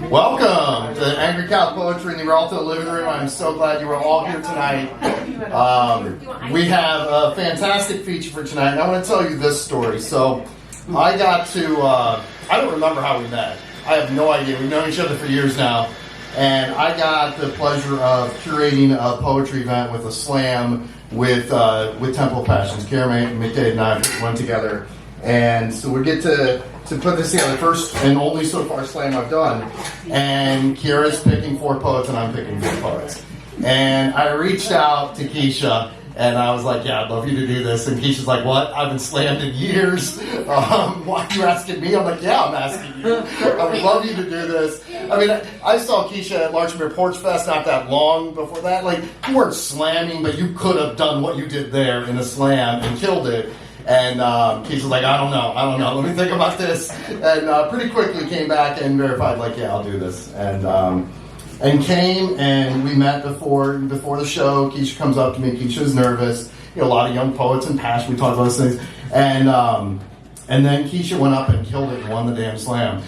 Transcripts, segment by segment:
Welcome to Angry Cow Poetry in the Rialto living room. I'm so glad you are all here tonight. We have a fantastic feature for tonight, and I want to tell you this story. So, I got to, I don't remember how we met. I have no idea. We've known each other for years now. And I got the pleasure of curating a poetry event with a slam with Temple of Passions. Kara McDade and I went together. And so we get to put this together, first and only so far slam I've done. And Kira's picking 4 poets and I'm picking 4 poets. And I reached out to Kisha and I was like, yeah, I'd love you to do this. And Kisha's like, what? I've been slammed in years. Why are you asking me? I'm like, yeah, I'm asking you. I would love you to do this. I mean, I saw Kisha at Larchmere Porch Fest not that long before that. Like, you weren't slamming, but you could have done what you did there in a slam and killed it. And Kisha's like, I don't know. Let me think about this. And pretty quickly came back and verified, like, yeah, I'll do this. And came and we met before the show. Kisha comes up to me. Kisha's nervous. You know, a lot of young poets and passion. We talk about those things. And then Kisha went up and killed it and won the damn slam.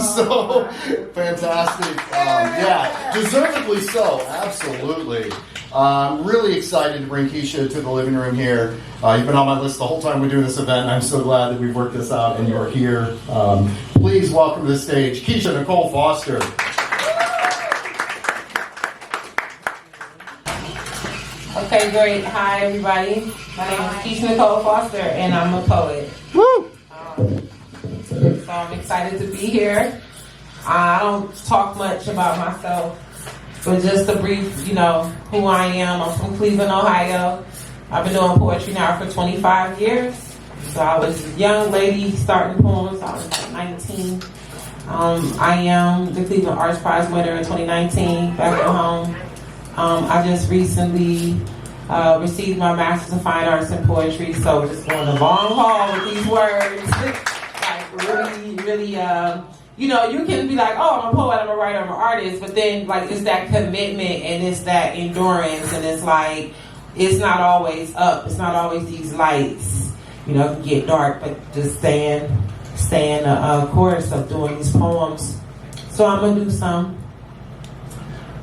So fantastic. Yeah, deservedly so. Absolutely. I'm really excited to bring Kisha to the living room here. You've been on my list the whole time we're doing this event. I'm so glad that we've worked this out and you're here. Please welcome to the stage Kisha Nicole Foster. Okay, great. Hi, everybody. My name is Kisha Nicole Foster, and I'm a poet. Woo! So I'm excited to be here. I don't talk much about myself, but just a brief, who I am. I'm from Cleveland, Ohio. I've been doing poetry now for 25 years. So I was a young lady starting poems. I was like 19. I am the Cleveland Arts Prize winner in 2019, back at home. I just recently received my Master's of Fine Arts in Poetry, so we're just going a long haul with these words. Like really, you can be like, oh, I'm a poet, I'm a writer, I'm an artist, but then like it's that commitment and it's that endurance and it's like, it's not always up, it's not always these lights, it can get dark, but just stay in the course of doing these poems. So I'm going to do some.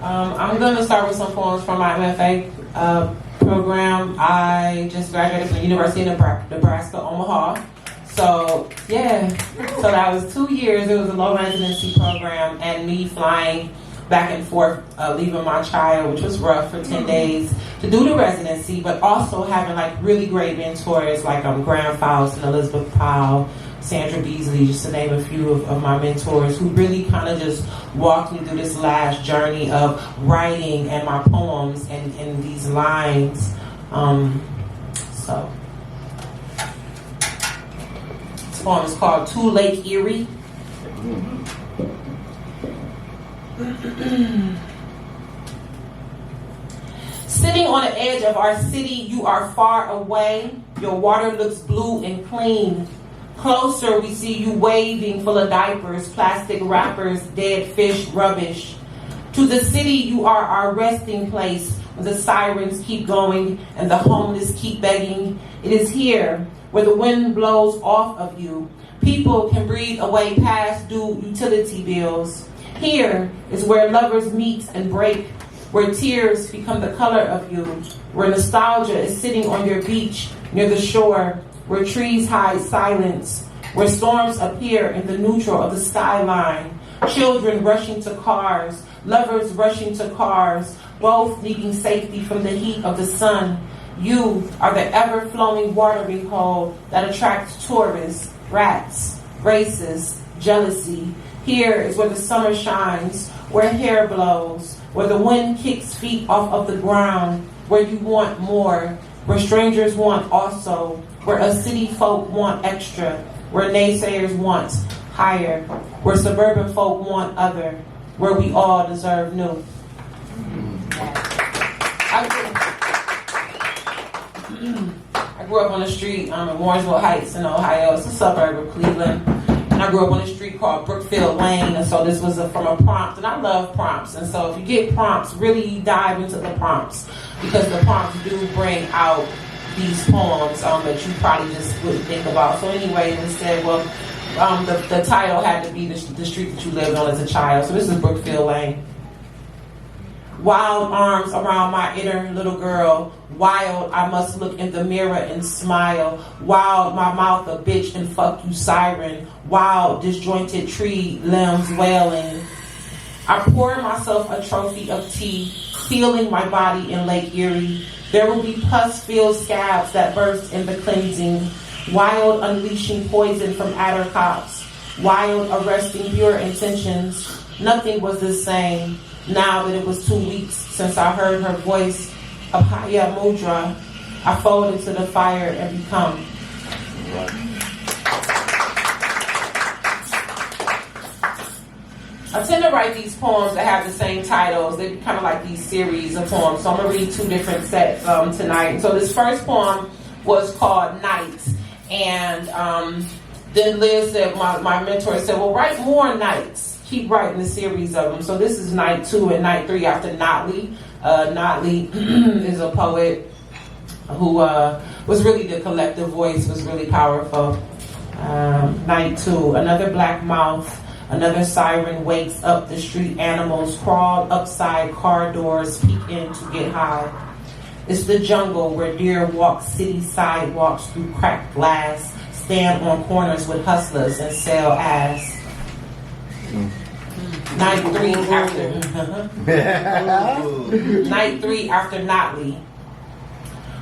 I'm going to start with some poems from my MFA program. I just graduated from the University of Nebraska, Omaha. So, yeah. So that was 2 years. It was a low residency program and me flying back and forth, leaving my child, which was rough, for 10 days to do the residency, but also having like really great mentors like Graham Faust and Elizabeth Powell, Sandra Beasley, just to name a few of my mentors who really kind of just walked me through this last journey of writing and my poems and these lines. So this poem is called To Lake Erie. Sitting on the edge of our city, you are far away. Your water looks blue and clean. Closer, we see you waving, full of diapers, plastic wrappers, dead fish, rubbish. To the city, you are our resting place, where the sirens keep going and the homeless keep begging. It is here, where the wind blows off of you. People can breathe away past due utility bills. Here is where lovers meet and break, where tears become the color of you, where nostalgia is sitting on your beach near the shore, where trees hide silence, where storms appear in the neutral of the skyline, children rushing to cars, lovers rushing to cars, both needing safety from the heat of the sun. You are the ever-flowing watering hole that attracts tourists, rats, racists, jealousy. Here is where the summer shines, where hair blows, where the wind kicks feet off of the ground, where you want more, where strangers want also, where a city folk want extra, where naysayers want higher, where suburban folk want other, where we all deserve new. I grew up on the street in Warrensville Heights in Ohio. It's a suburb of Cleveland. And I grew up on a street called Brookfield Lane, and so this was from a prompt, and I love prompts. And so if you get prompts, really dive into the prompts, because the prompts do bring out these poems that you probably just wouldn't think about. So anyway, they said, well, the title had to be the street that you lived on as a child. So this is Brookfield Lane. Wild arms around my inner little girl. Wild, I must look in the mirror and smile. Wild, my mouth a bitch and fuck you siren. Wild, disjointed tree limbs wailing. I pour myself a trophy of tea, feeling my body in Lake Erie. There will be pus-filled scabs that burst in the cleansing. Wild, unleashing poison from adder cops. Wild, arresting pure intentions. Nothing was the same. Now that it was 2 weeks since I heard her voice, Apaya Mudra, I fold into the fire and become. I tend to write these poems that have the same titles. They're kind of like these series of poems. So I'm going to read 2 different sets tonight. So this first poem was called Nights. And then Liz said, my mentor said, well, write more nights. Keep writing the series of them. So this is night 2 and night 3 after Notley. Notley is a poet who was really the collective voice, was really powerful. Night 2, another black mouth. Another siren wakes up the street animals, crawl upside car doors, peek in to get high. It's the jungle where deer walk city sidewalks through cracked glass, stand on corners with hustlers and sell ass. Night 3 after Night 3 after Notley.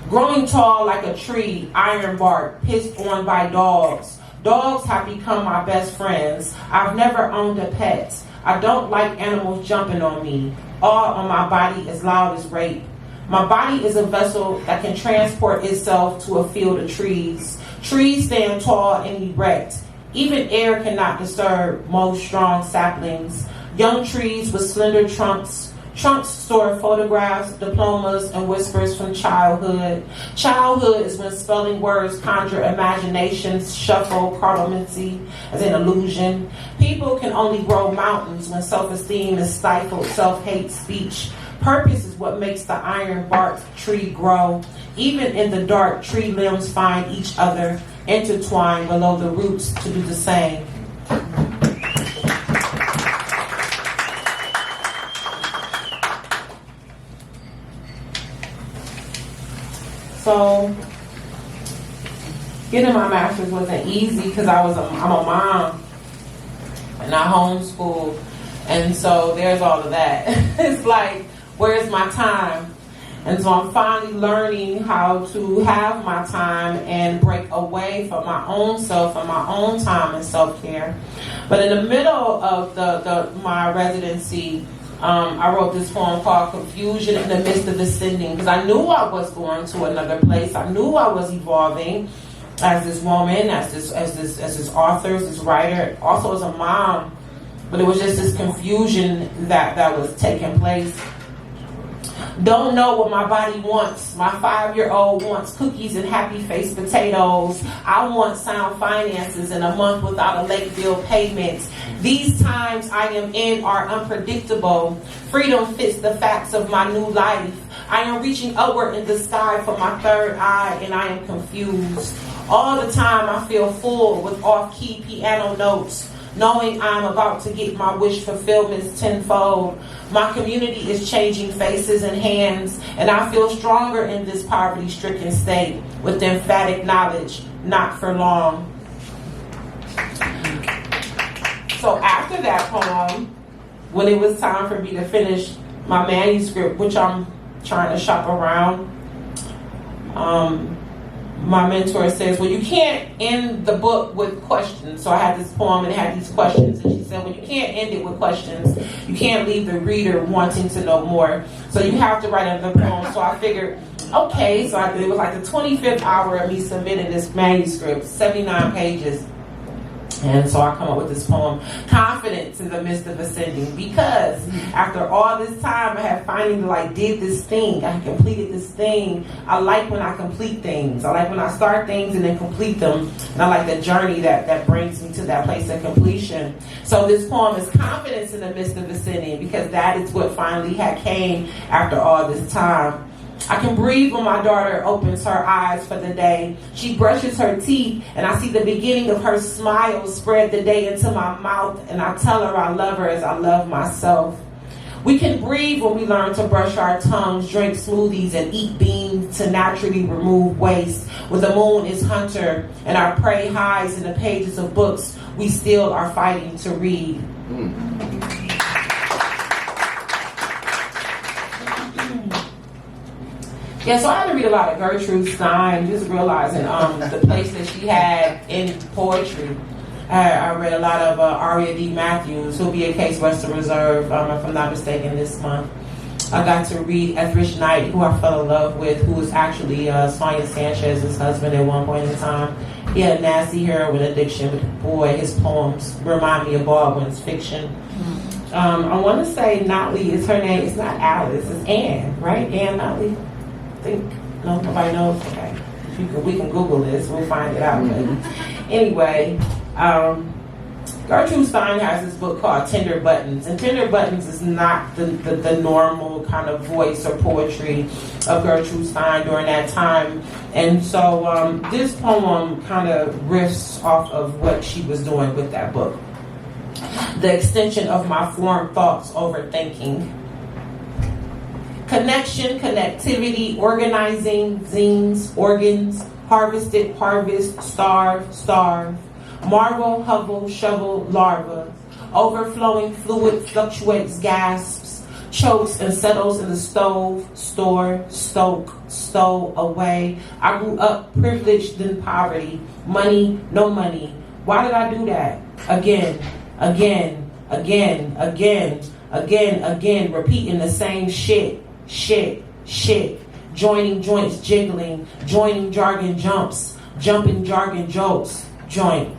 Growing tall like a tree, iron bark, pissed on by dogs. Dogs have become my best friends. I've never owned a pet. I don't like animals jumping on me. All on my body is loud as rape. My body is a vessel that can transport itself to a field of trees. Trees stand tall and erect. Even air cannot disturb most strong saplings. Young trees with slender trunks. Trunks store photographs, diplomas, and whispers from childhood. Childhood is when spelling words conjure imaginations, shuffle, cartomancy as an illusion. People can only grow mountains when self-esteem is stifled, self-hate speech. Purpose is what makes the iron-barked tree grow. Even in the dark, tree limbs find each other, intertwined below the roots to do the same. So, getting my master's wasn't easy because I'm a mom and I homeschool, and so there's all of that. It's like, where's my time? And so I'm finally learning how to have my time and break away from my own self and my own time and self-care. But in the middle of my residency, I wrote this poem called Confusion in the Midst of Ascending, because I knew I was going to another place. I knew I was evolving as this woman, as this author, as this writer, also as a mom. But it was just this confusion that was taking place. Don't know what my body wants. My 5-year-old wants cookies and happy face potatoes. I want sound finances and a month without a late bill payment. These times I am in are unpredictable. Freedom fits the facts of my new life. I am reaching upward in the sky for my third eye, and I am confused. All the time I feel full with off-key piano notes, knowing I'm about to get my wish fulfillments tenfold. My community is changing faces and hands, and I feel stronger in this poverty-stricken state with the emphatic knowledge, not for long. So after that poem, when it was time for me to finish my manuscript, which I'm trying to shop around, my mentor says, well, you can't end the book with questions. So I had this poem and it had these questions, and she said, well, you can't end it with questions. You can't leave the reader wanting to know more. So you have to write another poem. So I figured, okay, so it was like the 25th hour of me submitting this manuscript, 79 pages. And so I come up with this poem, Confidence in the Midst of Ascending, because after all this time I have finally did this thing, I completed this thing. I like when I complete things. I like when I start things and then complete them. And I like the journey that brings me to that place of completion. So this poem is Confidence in the Midst of Ascending, because that is what finally had came after all this time. I can breathe when my daughter opens her eyes for the day. She brushes her teeth, and I see the beginning of her smile spread the day into my mouth, and I tell her I love her as I love myself. We can breathe when we learn to brush our tongues, drink smoothies, and eat beans to naturally remove waste. When the moon is hunter and our prey hides in the pages of books we still are fighting to read. Yeah, so I had to read a lot of Gertrude Stein, just realizing the place that she had in poetry. I read a lot of Aria D. Matthews, who'll be a case Western Reserve, if I'm not mistaken, this month. I got to read Etheridge Knight, who I fell in love with, who was actually Sonia Sanchez's husband at one point in time. He had a nasty heroin addiction, but boy, his poems remind me of Baldwin's fiction. I want to say Notley is her name. It's not Alice, it's Ann, right? Ann Notley? I think, no, nobody knows? Okay. We can Google this, we'll find it out. But anyway, Gertrude Stein has this book called Tender Buttons, and Tender Buttons is not the normal kind of voice or poetry of Gertrude Stein during that time. And so this poem kind of riffs off of what she was doing with that book. The extension of my formed thoughts, overthinking. Connection, connectivity, organizing, zines, organs, harvested, harvest, starve, starve. Marvel, hovel, shovel, larva. Overflowing fluid fluctuates, gasps, chokes and settles in the stove, store, stoke, stow away. I grew up privileged in poverty. Money, no money. Why did I do that? Again, again, again, again, again, again, repeating the same shit, shit, shit. Joining joints, jiggling, joining jargon jumps, jumping jargon jokes, joint.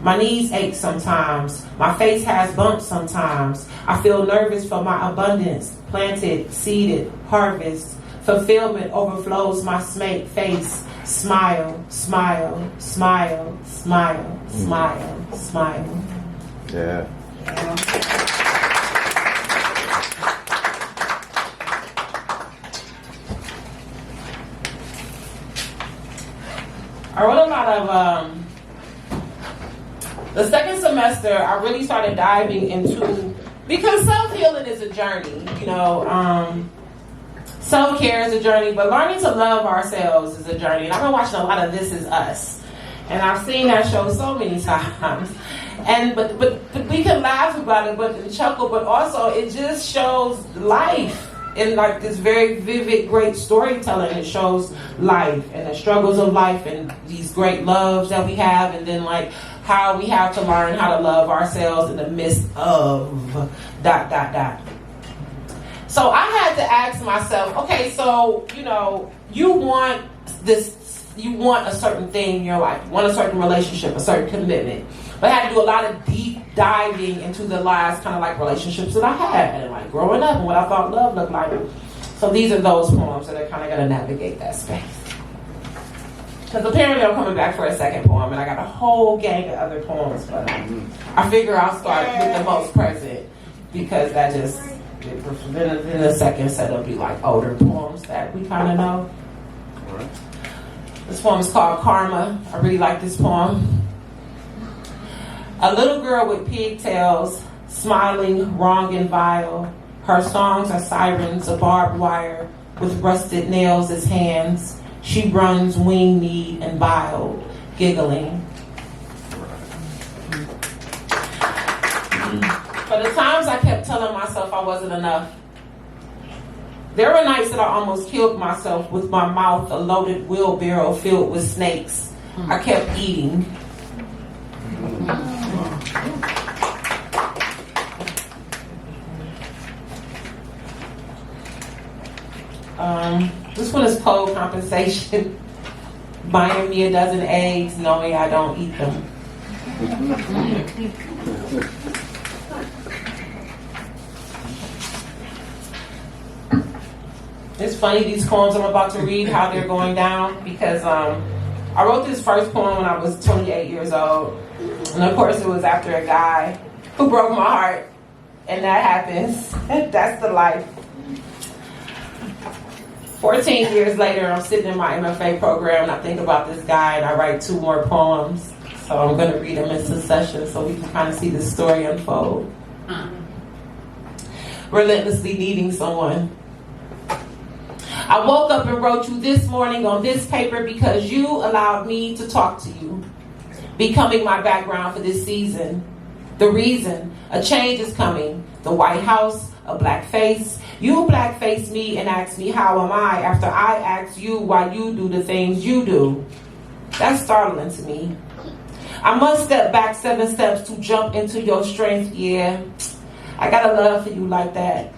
My knees ache sometimes. My face has bumps sometimes. I feel nervous for my abundance. Planted, seeded, harvest. Fulfillment overflows my face. Smile, smile, smile, smile, smile, smile. Yeah. I wrote a lot of the second semester, I really started diving into, because self-healing is a journey, self-care is a journey, but learning to love ourselves is a journey. And I've been watching a lot of This Is Us, and I've seen that show so many times. And but we can laugh about it, and chuckle, but also it just shows life in like this very vivid, great storytelling. It shows life and the struggles of life and these great loves that we have, and then like how we have to learn how to love ourselves in the midst of ... So I had to ask myself, okay, so you want a certain thing in your life, you want a certain relationship, a certain commitment. But I had to do a lot of deep diving into the last kind of like relationships that I had, and like growing up and what I thought love looked like. So these are those poems that are kind of going to navigate that space. Because apparently I'm coming back for a second poem, and I got a whole gang of other poems, but I figure I'll start with the most present, because that just, then the second set will be like older poems that we kind of know. All right. This poem is called Karma. I really like this poem. A little girl with pigtails, smiling, wrong and vile. Her songs are sirens of barbed wire, with rusted nails as hands. She runs wing-kneed and biled, giggling. For the times I kept telling myself I wasn't enough. There were nights that I almost killed myself with my mouth a loaded wheelbarrow filled with snakes. I kept eating. This one is cold compensation. Buying me a dozen eggs, knowing I don't eat them. It's funny, these poems I'm about to read, how they're going down, because I wrote this first poem when I was 28 years old. And of course it was after a guy who broke my heart. And that happens. That's the life. 14 years later, I'm sitting in my MFA program and I think about this guy and I write 2 more poems. So I'm going to read them in succession so we can kind of see the story unfold. Relentlessly needing someone. I woke up and wrote you this morning on this paper because you allowed me to talk to you, becoming my background for this season. The reason, a change is coming. The White House, a black face. You blackface me and ask me how am I after I ask you why you do the things you do. That's startling to me. I must step back 7 steps to jump into your strength, yeah. I got a love for you like that.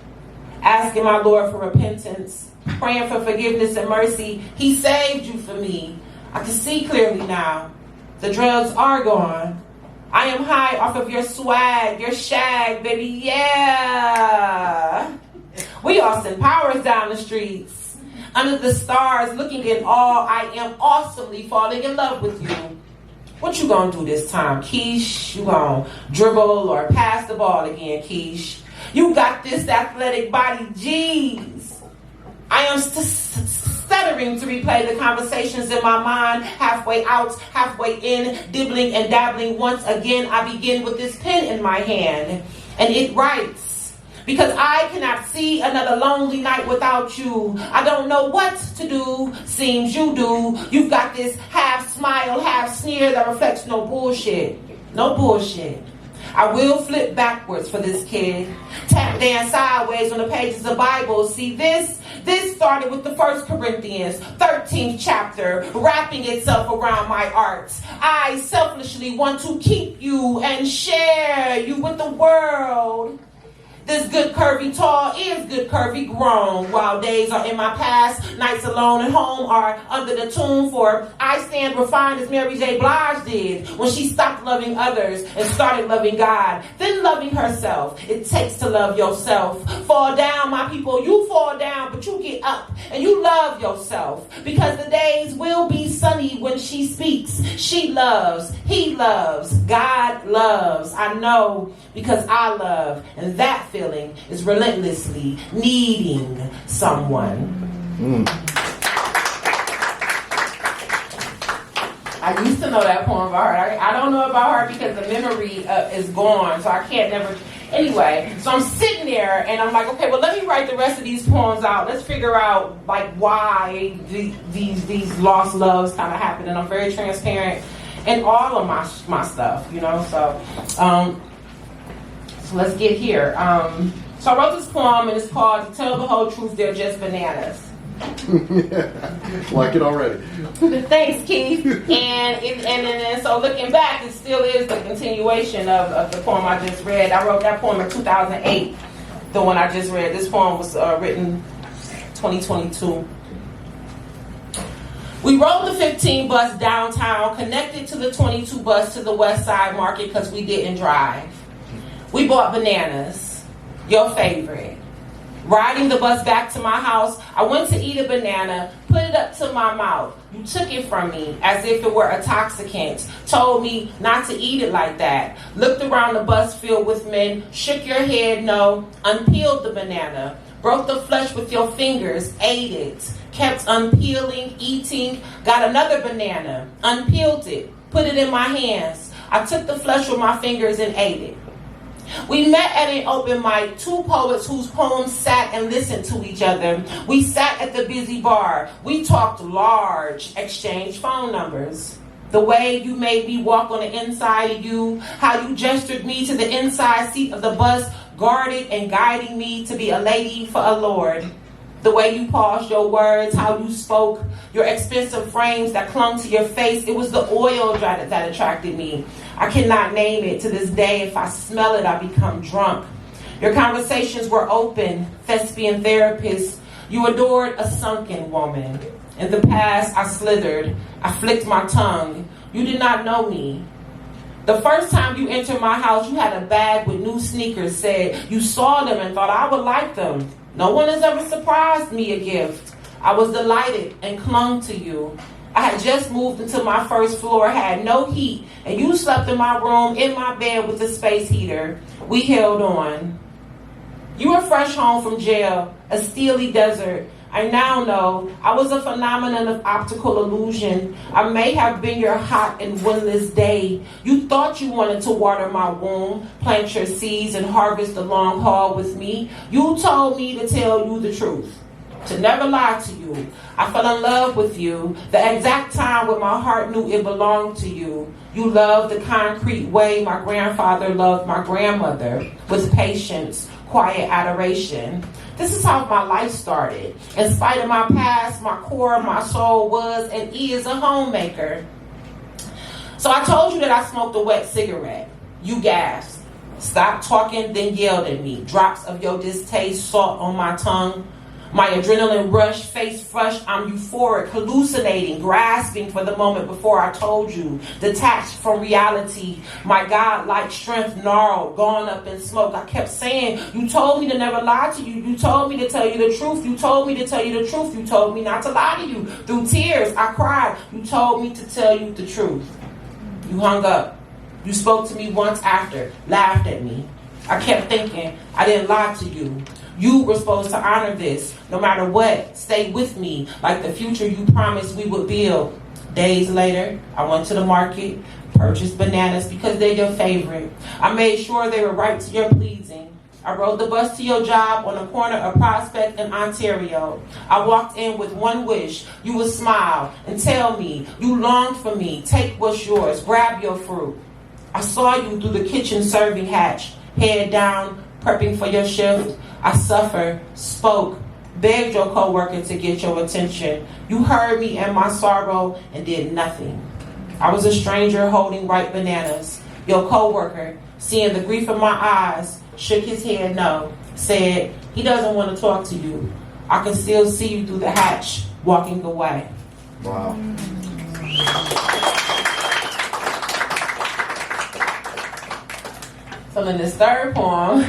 Asking my Lord for repentance, praying for forgiveness and mercy. He saved you for me. I can see clearly now. The drugs are gone. I am high off of your swag, your shag, baby, yeah. We Austin Powers down the streets. Under the stars, looking in awe, I am awesomely falling in love with you. What you gonna do this time, Keish? You gonna dribble or pass the ball again, Keish? You got this athletic body, jeez. I am stuttering to replay the conversations in my mind, halfway out, halfway in, dibbling and dabbling. Once again, I begin with this pen in my hand, and it writes, because I cannot see another lonely night without you. I don't know what to do, seems you do. You've got this half smile, half sneer that reflects no bullshit. No bullshit. I will flip backwards for this kid. Tap dance sideways on the pages of Bible. See, this started with the 1 Corinthians 13th chapter, wrapping itself around my art. I selfishly want to keep you and share you with the world. This good curvy tall is good curvy grown. While days are in my past, nights alone at home are under the tomb. For I stand refined as Mary J. Blige did when she stopped loving others and started loving God, then loving herself. It takes to love yourself. Fall down, my people, you fall down, but you get up and you love yourself. Because the days will be sunny when she speaks. She loves, he loves, God loves. I know because I love, and that feeling is relentlessly needing someone. I used to know that poem by heart. I don't know about her because the memory is gone, so I can't never. Anyway, so I'm sitting there and I'm like, okay, well, let me write the rest of these poems out. Let's figure out like why these lost loves kind of happen. And I'm very transparent in all of my stuff, you know. So let's get here. So I wrote this poem and it's called "To Tell the Whole Truth, They're Just Bananas." Like it already. Thanks, Keith. And so looking back, it still is the continuation of the poem I just read. I wrote that poem in 2008. The one I just read. This poem was written 2022. We rode the 15 bus downtown, connected to the 22 bus to the West Side Market because we didn't drive. We bought bananas, your favorite. Riding the bus back to my house, I went to eat a banana, put it up to my mouth. You took it from me as if it were intoxicant, told me not to eat it like that. Looked around the bus filled with men, shook your head no, unpeeled the banana, broke the flesh with your fingers, ate it, kept unpeeling, eating, got another banana, unpeeled it, put it in my hands. I took the flesh with my fingers and ate it. We met at an open mic, 2 poets whose poems sat and listened to each other. We sat at the busy bar. We talked large, exchanged phone numbers. The way you made me walk on the inside of you, how you gestured me to the inside seat of the bus, guarded and guiding me to be a lady for a lord. The way you paused your words, how you spoke, your expensive frames that clung to your face. It was the oil that attracted me. I cannot name it. To this day, if I smell it, I become drunk. Your conversations were open, thespian therapists. You adored a sunken woman. In the past, I slithered. I flicked my tongue. You did not know me. The first time you entered my house, you had a bag with new sneakers, said you saw them and thought I would like them. No one has ever surprised me a gift. I was delighted and clung to you. I had just moved into my first floor, had no heat, and you slept in my room, in my bed with a space heater. We held on. You were fresh home from jail, a steely desert, I now know I was a phenomenon of optical illusion. I may have been your hot and windless day. You thought you wanted to water my womb, plant your seeds, and harvest the long haul with me. You told me to tell you the truth, to never lie to you. I fell in love with you, the exact time when my heart knew it belonged to you. You loved the concrete way my grandfather loved my grandmother, with patience, quiet adoration. This is how my life started. In spite of my past, my core, my soul was and is a homemaker. So I told you that I smoked a wet cigarette. You gasped, stopped talking, then yelled at me. Drops of your distaste, salt on my tongue. My adrenaline rush, face flushed, I'm euphoric, hallucinating, grasping for the moment before I told you. Detached from reality, my godlike strength gnarled, gone up in smoke. I kept saying, you told me to never lie to you. You told me to tell you the truth. You told me to tell you the truth. You told me not to lie to you. Through tears, I cried. You told me to tell you the truth. You hung up. You spoke to me once after, laughed at me. I kept thinking, I didn't lie to you. You were supposed to honor this. No matter what, stay with me like the future you promised we would build. Days later, I went to the market, purchased bananas because they're your favorite. I made sure they were right to your pleasing. I rode the bus to your job on the corner of Prospect and Ontario. I walked in with one wish. You would smile and tell me you longed for me. Take what's yours. Grab your fruit. I saw you through the kitchen serving hatch, head down, prepping for your shift. I suffered, spoke, begged your coworker to get your attention. You heard me and my sorrow and did nothing. I was a stranger holding ripe bananas. Your coworker, seeing the grief in my eyes, shook his head no, said, he doesn't want to talk to you. I can still see you through the hatch, walking away. Wow. So in this third poem,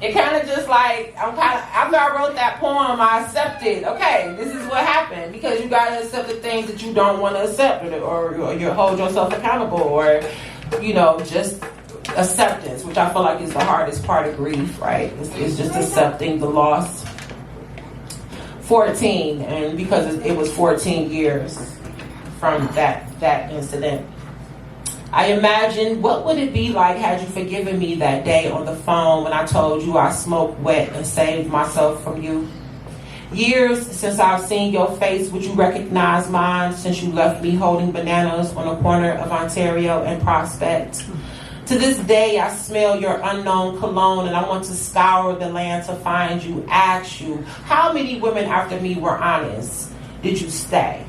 it kind of just like, after I wrote that poem, I accepted, okay, this is what happened, because you got to accept the things that you don't want to accept, or you hold yourself accountable, or, just acceptance, which I feel like is the hardest part of grief, right? It's just accepting the loss. 14, and because it was 14 years from that incident. I imagined, what would it be like had you forgiven me that day on the phone when I told you I smoked wet and saved myself from you? Years since I've seen your face, would you recognize mine since you left me holding bananas on the corner of Ontario and Prospect? To this day, I smell your unknown cologne and I want to scour the land to find you, ask you, how many women after me were honest? Did you stay?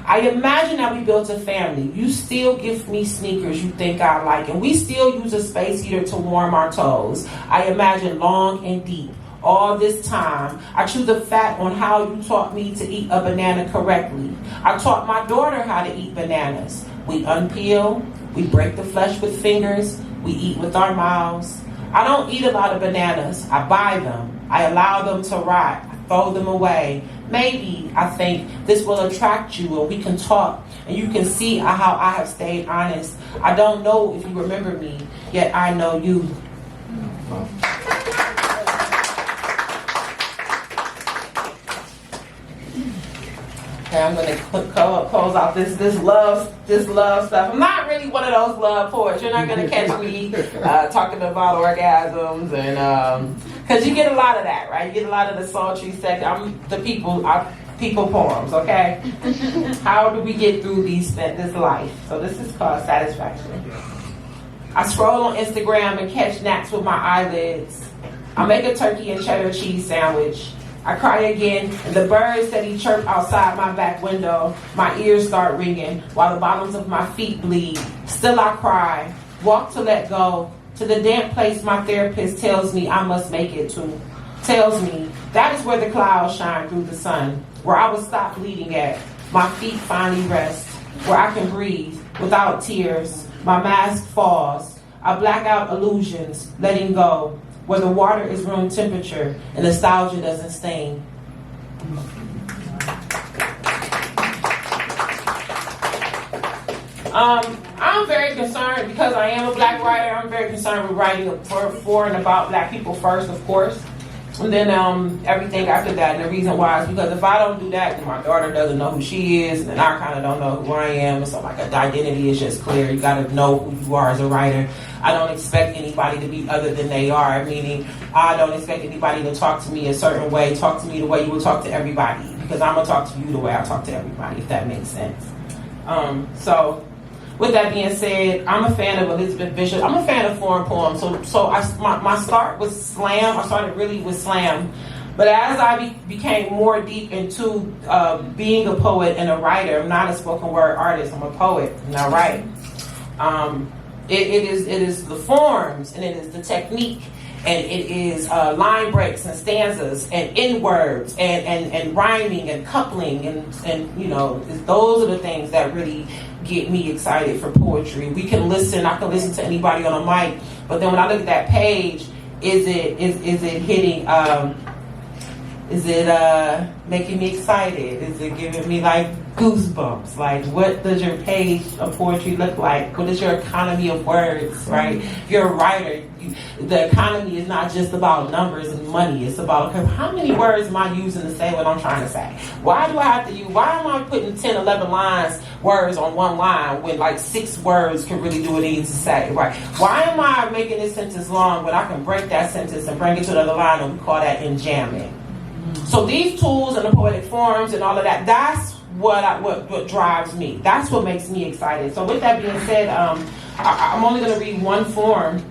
I imagine that we built a family. You still give me sneakers you think I like, and we still use a space heater to warm our toes. I imagine long and deep. All this time, I chew the fat on how you taught me to eat a banana correctly. I taught my daughter how to eat bananas. We unpeel, we break the flesh with fingers, we eat with our mouths. I don't eat a lot of bananas. I buy them. I allow them to rot. I throw them away. Maybe, I think, this will attract you and we can talk and you can see how I have stayed honest. I don't know if you remember me, yet I know you. Okay, I'm gonna close out this love stuff. I'm not really one of those love poets. You're not gonna catch me talking about orgasms and because you get a lot of that, right? You get a lot of the sultry sex. People poems, okay? How do we get through this life? So this is called Satisfaction. I scroll on Instagram and catch naps with my eyelids. I make a turkey and cheddar cheese sandwich. I cry again, and the birds that he chirp outside my back window, my ears start ringing while the bottoms of my feet bleed. Still I cry, walk to let go, to the damp place my therapist tells me I must make it to. Tells me that is where the clouds shine through the sun, where I will stop bleeding at. My feet finally rest, where I can breathe without tears. My mask falls. I black out illusions, letting go, where the water is room temperature and nostalgia doesn't stain. I'm very concerned, because I am a black writer, I'm very concerned with writing for and about black people first, of course. And then everything after that. And the reason why is because if I don't do that, then my daughter doesn't know who she is, and then I kind of don't know who I am. And so like the identity is just clear. You got to know who you are as a writer. I don't expect anybody to be other than they are, meaning I don't expect anybody to talk to me a certain way, talk to me the way you would talk to everybody, because I'm going to talk to you the way I talk to everybody, if that makes sense. So with that being said, I'm a fan of Elizabeth Bishop. I'm a fan of foreign poems. So my start was slam. I started really with slam. But as I became more deep into being a poet and a writer, I'm not a spoken word artist, I'm a poet and I write. It is the forms, and it is the technique, and it is line breaks and stanzas and in words and rhyming and coupling and you know, those are the things that really get me excited for poetry. I can listen to anybody on a mic, but then when I look at that page, is it hitting? Is it making me excited? Is it giving me like goosebumps? Like, what does your page of poetry look like? What is your economy of words, right? If you're a writer, the economy is not just about numbers and money. It's about, okay, how many words am I using to say what I'm trying to say? Why am I putting 10, 11 words on one line when like 6 words can really do what it needs to say, right? Why am I making this sentence long when I can break that sentence and bring it to another line, and we call that enjamming? So these tools and the poetic forms and all of that, that's what drives me. That's what makes me excited. So with that being said, I'm only going to read one form.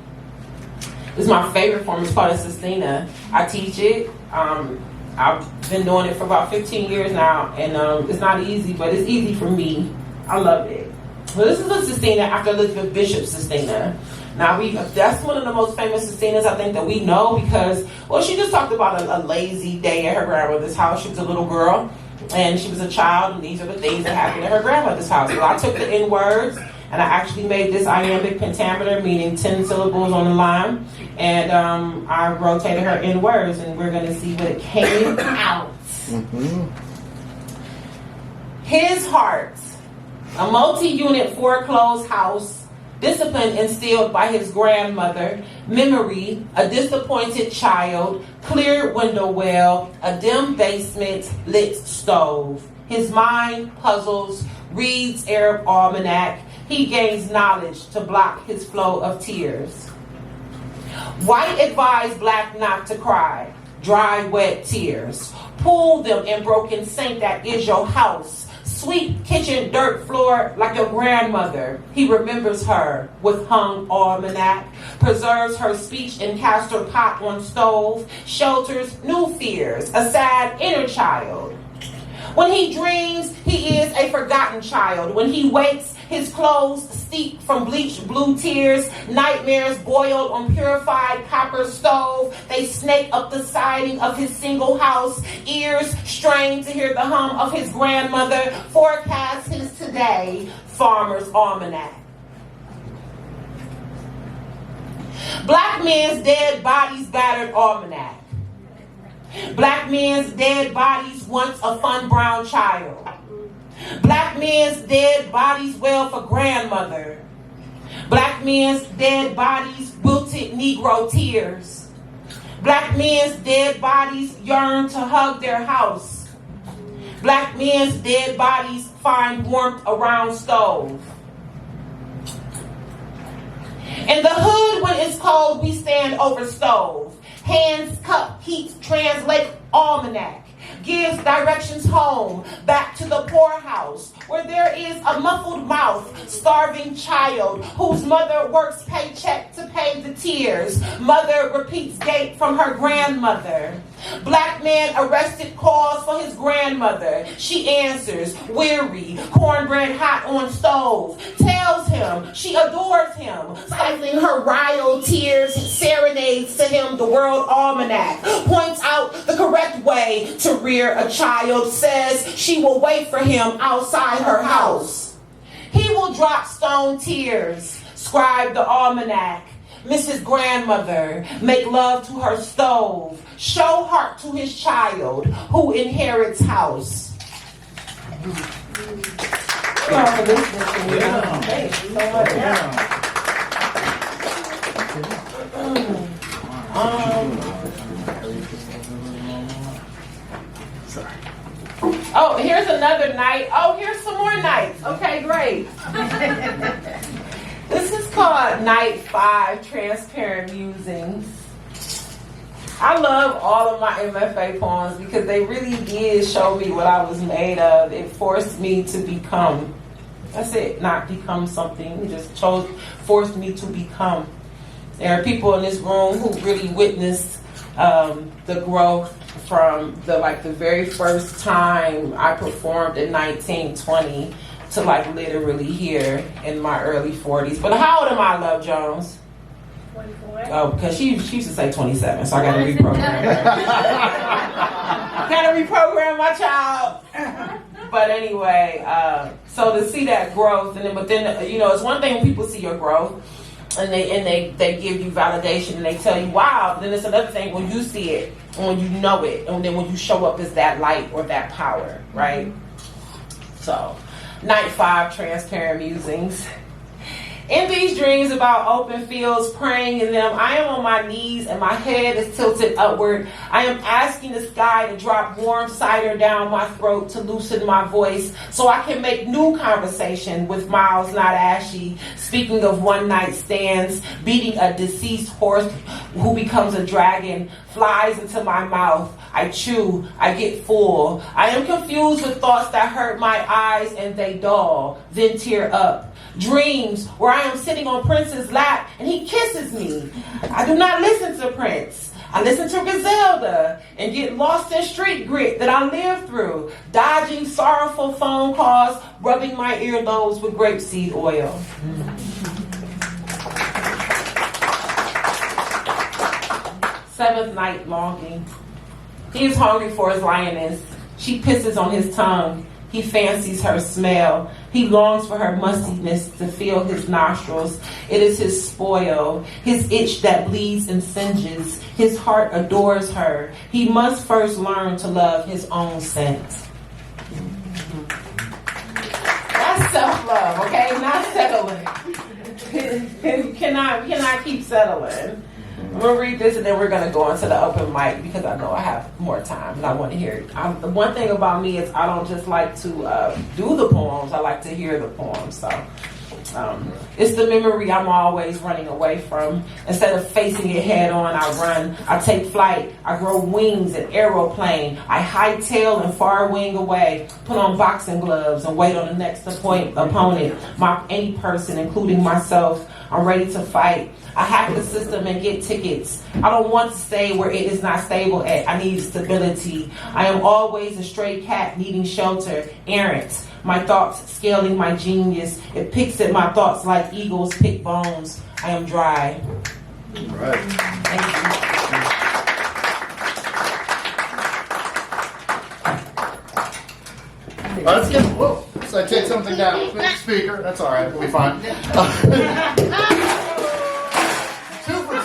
It's my favorite form. It's called a Sestina. I teach it. I've been doing it for about 15 years now, and it's not easy, but it's easy for me. I love it. So this is a Sestina after Elizabeth Bishop's Sestina. Now, that's one of the most famous Sestinas I think that we know because, well, she just talked about a lazy day at her grandmother's house. She was a little girl, and she was a child, and these are the things that happened at her grandmother's house. So I took the N words, and I actually made this iambic pentameter, meaning 10 syllables on the line, and I rotated her N words, and we're going to see what it came out. Mm-hmm. His heart, a multi-unit foreclosed house, discipline instilled by his grandmother, memory, a disappointed child, clear window well, a dim basement, lit stove. His mind puzzles, reads Arab almanac. He gains knowledge to block his flow of tears. White advised black not to cry, dry, wet tears. Pull them in broken sink that is your house. Sweep kitchen dirt floor like your grandmother. He remembers her with hung almanac. Preserves her speech in castor pot on stove. Shelters new fears, a sad inner child. When he dreams, he is a forgotten child. When he wakes, his clothes steep from bleached blue tears. Nightmares boiled on purified copper stove. They snake up the siding of his single house. Ears strained to hear the hum of his grandmother. Forecast his today, farmer's almanac. Black men's dead bodies battered almanac. Black men's dead bodies once a fun brown child. Black men's dead bodies wail for grandmother. Black men's dead bodies wilted Negro tears. Black men's dead bodies yearn to hug their house. Black men's dead bodies find warmth around stove. In the hood when it's cold, we stand over stove. Hands cup heat translate almanac. Gives directions home, back to the poorhouse, where there is a muffled mouth, starving child, whose mother works paycheck to pay the tears. Mother repeats date from her grandmother. Black man arrested calls for his grandmother. She answers, weary, cornbread hot on stove. Tells him she adores him, stifling her riled tears, serenades to him the world almanac. Points out the correct way to rear a child. Says she will wait for him outside her house. He will drop stone tears, scribe the almanac. Mrs. Grandmother, make love to her stove. Show heart to his child who inherits house. Sorry. Oh, here's another night. Oh, here's some more nights. Okay, great. This is called Night 5, Transparent Musings. I love all of my MFA poems because they really did show me what I was made of. It forced me to become. That's it, not become something. It just forced me to become. There are people in this room who really witnessed the growth from the very first time I performed in 1920 to literally here in my early 40s. But how old am I, Love Jones? 24. Oh, because she used to say 27, so I got to reprogram her. Got to reprogram my child. But anyway, so to see that growth, but then it's one thing when people see your growth and they give you validation and they tell you wow. But then it's another thing when you see it and when you know it, and then when you show up as that light or that power, right? So, Night 5, Transparent Musings. In these dreams about open fields, praying in them, I am on my knees and my head is tilted upward. I am asking the sKai to drop warm cider down my throat to loosen my voice so I can make new conversation with miles not ashy. Speaking of one night stands, beating a deceased horse who becomes a dragon, flies into my mouth. I chew, I get full. I am confused with thoughts that hurt my eyes and they dull, then tear up. Dreams where I am sitting on Prince's lap and he kisses me. I do not listen to Prince. I listen to Griselda and get lost in street grit that I live through, dodging sorrowful phone calls, rubbing my earlobes with grapeseed oil. Seventh night longing. He is hungry for his lioness. She pisses on his tongue. He fancies her smell. He longs for her mustiness to feel his nostrils. It is his spoil, his itch that bleeds and singes. His heart adores her. He must first learn to love his own scent. That's self-love, okay? Not settling. You cannot keep settling. I'm going to read this and then we're going to go into the open mic because I know I have more time and I want to hear it. The one thing about me is I don't just like to do the poems, I like to hear the poems. So it's the memory I'm always running away from. Instead of facing it head on, I run. I take flight. I grow wings and aeroplane. I hightail and far wing away. Put on boxing gloves and wait on the next opponent. Mock any person, including myself. I'm ready to fight. I hack the system and get tickets. I don't want to stay where it is not stable at. I need stability. I am always a stray cat needing shelter, errant. My thoughts scaling my genius. It picks at my thoughts like eagles pick bones. I am dry. All right. Thank you. Let's get. Whoa! So I take something down with the speaker. That's all right. We'll be fine. 2 for 2.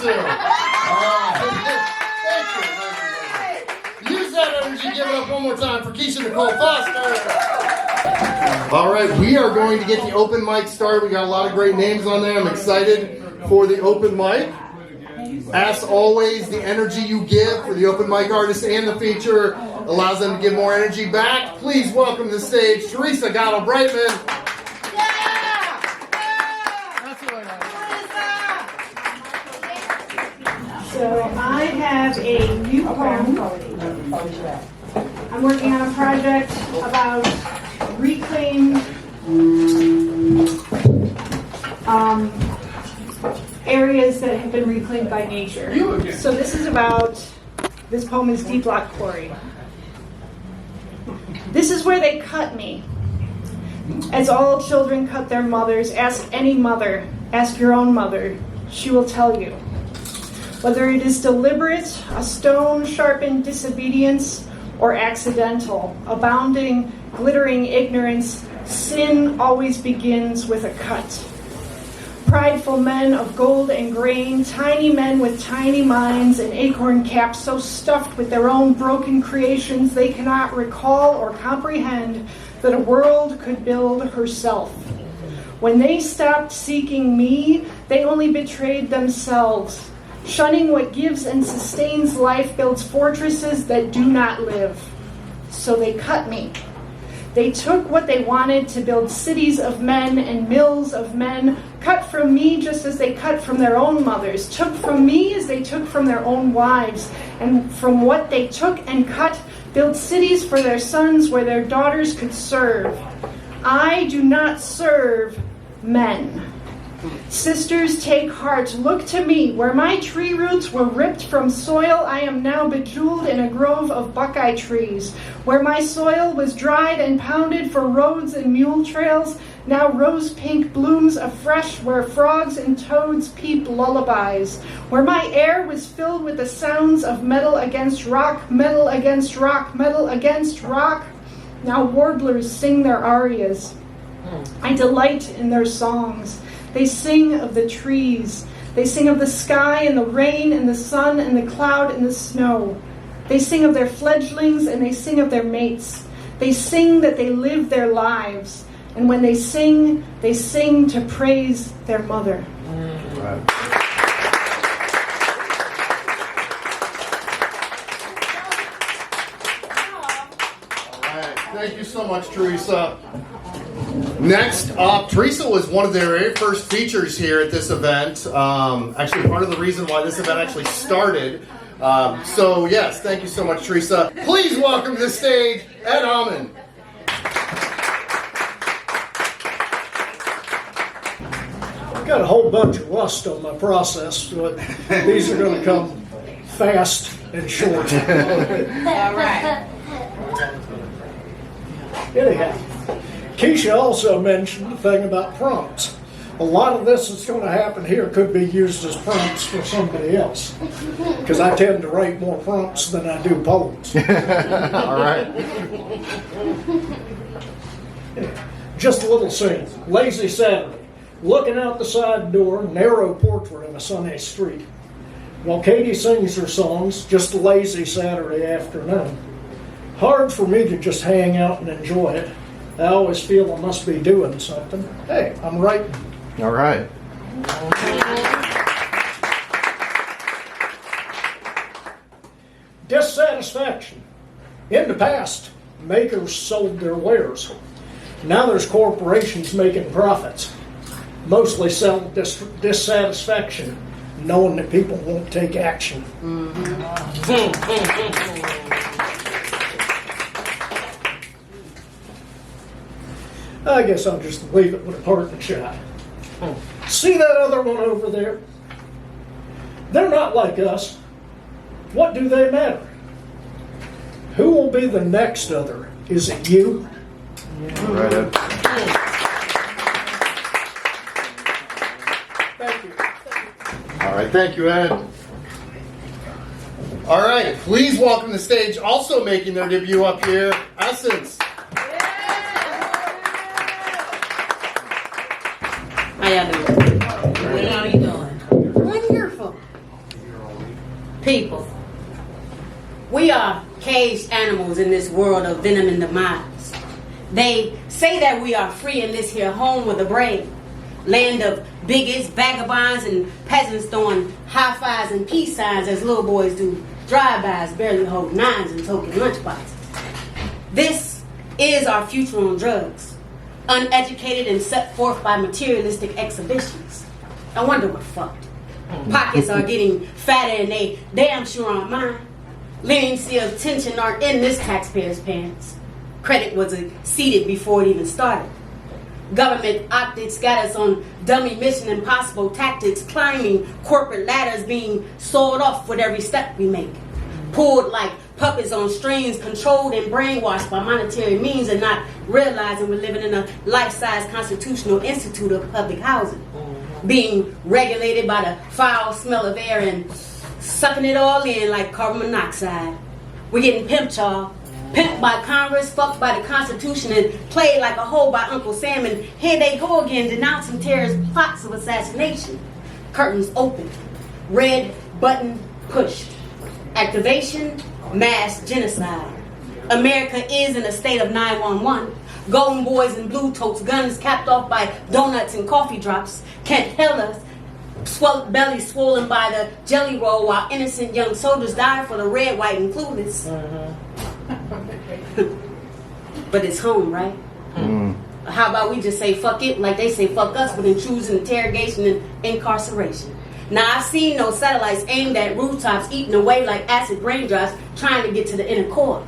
Thank you. Use that energy. Give it up one more time for Kisha Nicole Foster. All right, we are going to get the open mic started. We got a lot of great names on there. I'm excited for the open mic. As always, the energy you give for the open mic artist and the feature allows them to give more energy back. Please welcome to the stage Theresa, Göttl, Brightman. So I have a new poem. I'm working on a project about reclaimed areas that have been reclaimed by nature. So this poem is Deep Lock Quarry. This is where they cut me. As all children cut their mothers, ask any mother, ask your own mother, she will tell you. Whether it is deliberate, a stone-sharpened disobedience, or accidental, abounding, glittering ignorance, sin always begins with a cut. Prideful men of gold and grain, tiny men with tiny minds, and acorn caps so stuffed with their own broken creations they cannot recall or comprehend that a world could build herself. When they stopped seeking me, they only betrayed themselves. Shunning what gives and sustains life builds fortresses that do not live. So they cut me. They took what they wanted to build cities of men and mills of men, cut from me just as they cut from their own mothers, took from me as they took from their own wives, and from what they took and cut, built cities for their sons where their daughters could serve. I do not serve men. Sisters, take heart. Look to me. Where my tree roots were ripped from soil, I am now bejeweled in a grove of buckeye trees. Where my soil was dried and pounded for roads and mule trails, now rose pink blooms afresh where frogs and toads peep lullabies. Where my air was filled with the sounds of metal against rock, metal against rock, metal against rock, now warblers sing their arias. I delight in their songs. They sing of the trees. They sing of the sky and the rain and the sun and the cloud and the snow. They sing of their fledglings and they sing of their mates. They sing that they live their lives. And when they sing to praise their mother. Right. All right. Thank you so much, Theresa. Next up, Theresa was one of their very first features here at this event. Actually, part of the reason why this event actually started. So yes, thank you so much, Theresa. Please welcome to the stage, Amann. I've got a whole bunch of rust on my process, but these are going to come fast and short. All right. Anyhow, Kisha also mentioned the thing about prompts. A lot of this that's going to happen here could be used as prompts for somebody else, because I tend to write more prompts than I do poems. All right. Just a little scene. Lazy Saturday. Looking out the side door, narrow portrait of a sunny street. While Katie sings her songs, just a lazy Saturday afternoon. Hard for me to just hang out and enjoy it. I always feel I must be doing something. Hey, I'm writing. All right. Dissatisfaction. In the past, makers sold their wares. Now there's corporations making profits. Mostly sell dissatisfaction, knowing that people won't take action. I guess I'll just leave it with a parting shot. See that other one over there? They're not like us. What do they matter? Who will be the next other? Is it you? Right up. Thank you. All right, thank you, Ed. All right, please welcome to the stage, also making their debut up here, Essence. How y'all doing? How are you doing? Wonderful. People, we are caged animals in this world of venom and demise. They say that we are free in this here home with a brain. Land of bigots, vagabonds, and peasants throwing high fives and peace signs as little boys do drive-bys, barely hold nines and token lunchboxes. This is our future on drugs. Uneducated and set forth by materialistic exhibitions. I wonder what fucked. Pockets are getting fatter and they damn sure aren't mine. Leniency of tension aren't in this taxpayer's pants. Credit was exceeded before it even started. Government optics got us on dummy Mission Impossible tactics, climbing corporate ladders being sawed off with every step we make. Pulled like puppets on strings, controlled and brainwashed by monetary means and not realizing we're living in a life-size constitutional institute of public housing. Being regulated by the foul smell of air and sucking it all in like carbon monoxide. We're getting pimped, y'all. Pimped by Congress, fucked by the Constitution, and played like a hoe by Uncle Sam. And here they go again, denouncing terrorist plots of assassination. Curtains open. Red button pushed. Activation, mass genocide. America is in a state of 911. Golden boys and blue totes, guns capped off by donuts and coffee drops, can't tell us belly swollen by the jelly roll, while innocent young soldiers died for the red, white, and clueless. But it's home, right? How about we just say fuck it, like they say fuck us, with intrusion, interrogation, and incarceration. Now, I've seen those satellites aimed at rooftops, eating away like acid raindrops, trying to get to the inner core.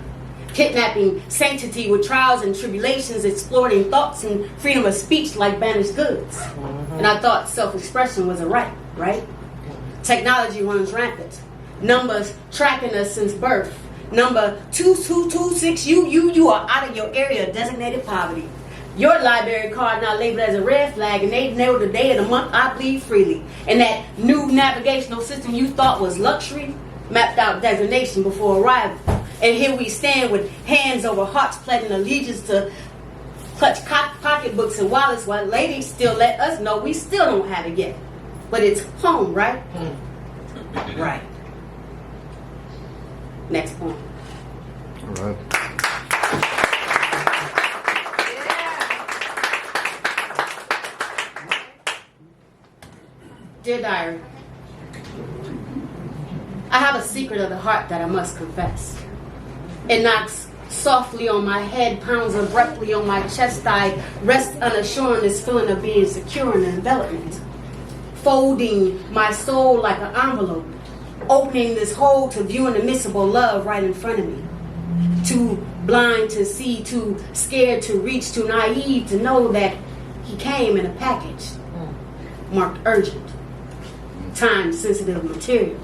Kidnapping sanctity with trials and tribulations, exploiting thoughts and freedom of speech like banished goods. And I thought self-expression was a right? Technology runs rampant. Numbers tracking us since birth. Number 2226, you are out of your area of designated poverty. Your library card now labeled as a red flag, and they know the day of the month I bleed freely. And that new navigational system you thought was luxury mapped out designation before arrival. And here we stand with hands over hearts, pledging allegiance to clutch pocketbooks and wallets, while ladies still let us know we still don't have it yet. But it's home, right? Right. Next point. All right. Dear diary, I have a secret of the heart that I must confess. It knocks softly on my head, pounds abruptly on my chest. I rest unassured, this feeling of being secure in envelopment, folding my soul like an envelope, opening this hole to view an immiscible love right in front of me. Too blind to see, too scared to reach, too naive to know that he came in a package marked urgent, time-sensitive material.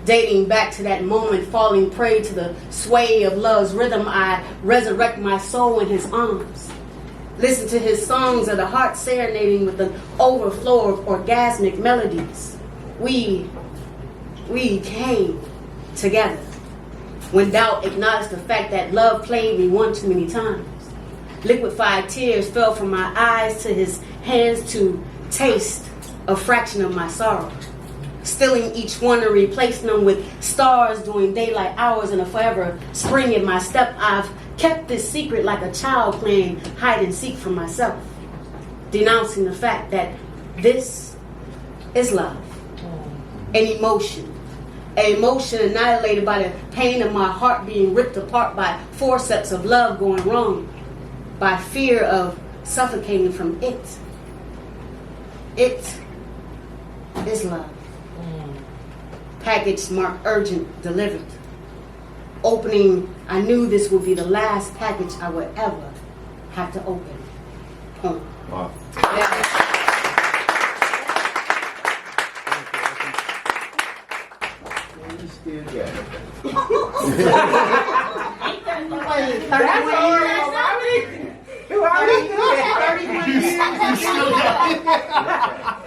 Dating back to that moment, falling prey to the sway of love's rhythm, I resurrect my soul in his arms. Listen to his songs of the heart serenading with an overflow of orgasmic melodies. We came together. When doubt acknowledged the fact that love played me one too many times. Liquefied tears fell from my eyes to his hands to taste a fraction of my sorrow. Stilling each one and replacing them with stars during daylight hours and a forever spring in my step. I've kept this secret like a child playing hide and seek from myself. Denouncing the fact that this is love. An emotion. An emotion annihilated by the pain of my heart being ripped apart by forceps of love going wrong. By fear of suffocating from it. It is love. Package marked urgent, delivered. Opening, I knew this would be the last package I would ever have to open. Home. Wow.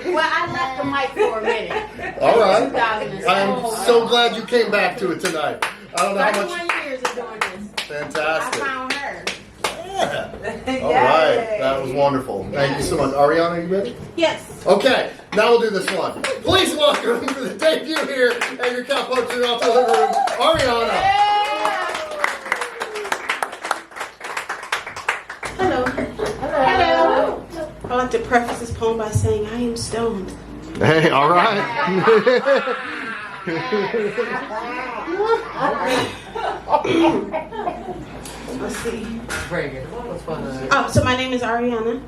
Well, I left the mic for a minute. All right. 2007. I am so glad you came back to it tonight. I don't know how much. 31 years of doing this. Fantastic. I found her. Yeah. All right. That was wonderful. Thank you so much. Arianna, are you ready? Yes. Okay. Now we'll do this one. Please welcome for the debut here at your Cal Poetry Rialto living room, Arianna. Hello. Hello. I like to preface this poem by saying I am stoned. Hey, all right. Let's see. Oh, so my name is Arianna,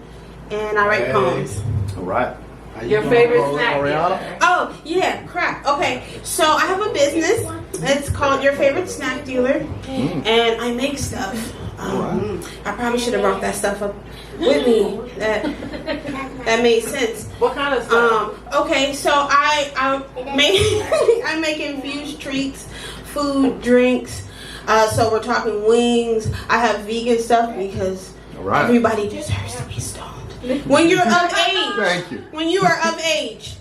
and I write poems. All right. Your favorite snack? Arianna? Oh, yeah, crap. Okay, so I have a business. It's called Your Favorite Snack Dealer, and I make stuff. I probably should have brought that stuff up with me. That made sense. What kind of stuff? Okay, so I make infused treats, food, drinks. So we're talking wings. I have vegan stuff because everybody deserves to be stoned. When you're of age. Thank you. When you are of age.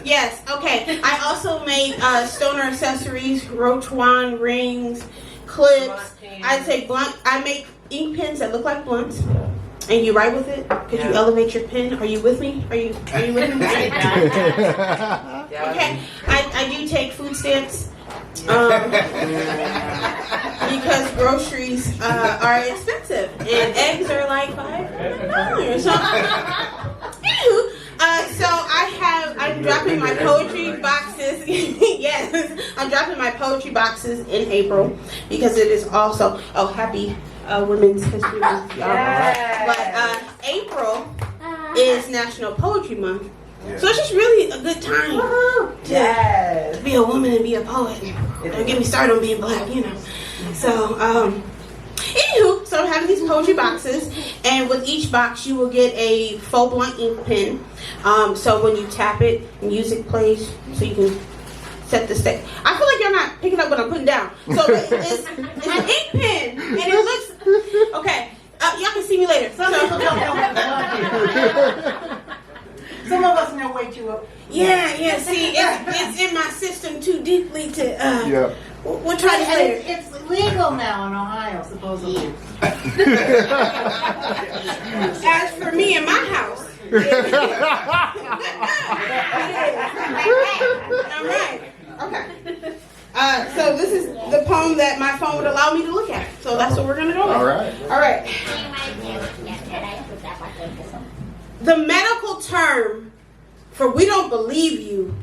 Yes, okay. I also make stoner accessories, TaJuan rings, clips. I make ink pens that look like blunts. And you write with it? Could you elevate your pen? Are you with me? Are you with me? Okay. I do take food stamps. Because groceries are expensive and eggs are like $5. So I I'm dropping my poetry boxes. Yes, I'm dropping my poetry boxes in April because it is also happy Women's History Month. Yes. But April is National Poetry Month, so it's just really a good time to be a woman and be a poet. Don't get me started on being black, you know. So, anywho, so I'm having these poetry boxes, and with each box you will get a faux blunt ink pen. So when you tap it, music plays, so you can set the stage. I feel like you're not picking up what I'm putting down. So it's an ink pen, and it looks okay. Y'all can see me later. Some of us know way too up. Yeah. See, it's in my system too deeply to. We'll try this later. It's legal now in Ohio, supposedly. As for me and my house, it is. All right. Okay. So this is the poem that my phone would allow me to look at. So that's what we're gonna go with. All right. The medical term for "we don't believe you"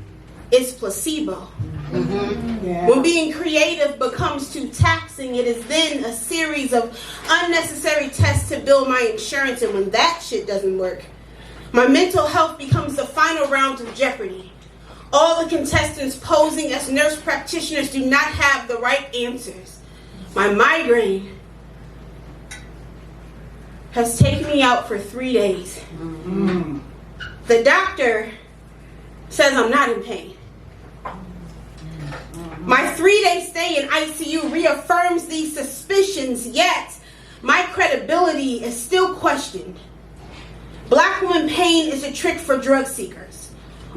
is placebo. When being creative becomes too taxing, it is then a series of unnecessary tests to build my insurance, and when that shit doesn't work, my mental health becomes the final round of Jeopardy. All the contestants posing as nurse practitioners do not have the right answers. My migraine has taken me out for 3 days. The doctor says I'm not in pain. My 3-day stay in ICU reaffirms these suspicions, yet my credibility is still questioned. Black woman pain is a trick for drug seekers.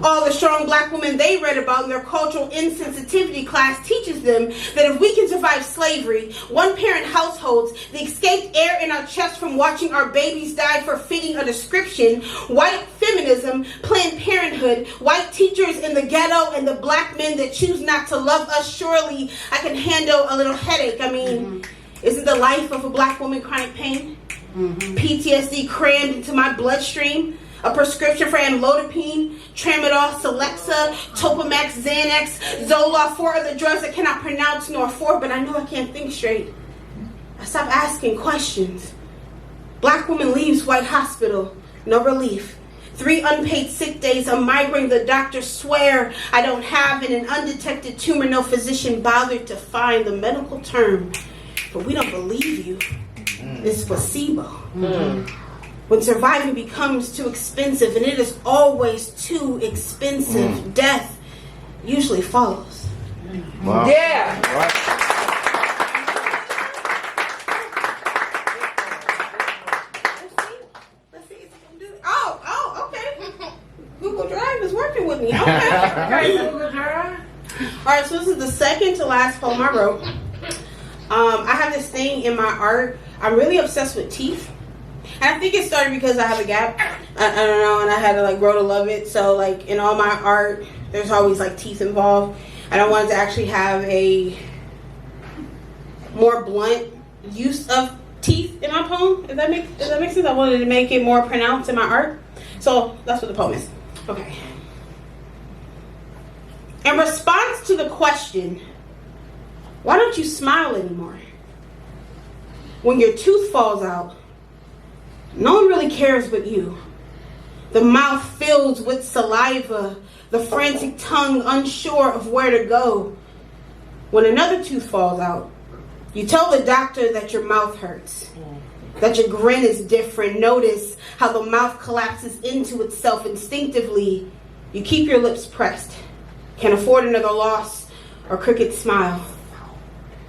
All the strong black women they read about in their cultural insensitivity class teaches them that if we can survive slavery, one-parent households, the escaped air in our chest from watching our babies die for fitting a description, white feminism, Planned Parenthood, white teachers in the ghetto, and the black men that choose not to love us, surely I can handle a little headache. I mean, isn't the life of a black woman chronic pain? PTSD crammed into my bloodstream? A prescription for amlodipine, tramadol, Celexa, Topamax, Xanax, Zoloft, 4 other drugs I cannot pronounce nor afford, but I know I can't think straight. I stop asking questions. Black woman leaves white hospital, no relief. 3 unpaid sick days, a migraine the doctors swear I don't have, and an undetected tumor no physician bothered to find. The medical term for "we don't believe you" is placebo. When surviving becomes too expensive, and it is always too expensive, death usually follows. Wow. Yeah. Let's see if I can do it. Oh, okay. Google Drive is working with me. Okay. Google Drive. All right, so this is the second to last poem I wrote. I have this thing in my art. I'm really obsessed with teeth. And I think it started because I have a gap. I don't know, and I had to like grow to love it. So like in all my art, there's always like teeth involved. And I wanted to actually have a more blunt use of teeth in my poem. Does that make sense? I wanted to make it more pronounced in my art. So that's what the poem is. Okay. In response to the question, why don't you smile anymore? When your tooth falls out, no one really cares but you. The mouth fills with saliva, the frantic tongue unsure of where to go. When another tooth falls out, you tell the doctor that your mouth hurts, that your grin is different. Notice how the mouth collapses into itself instinctively. You keep your lips pressed, can't afford another loss or crooked smile.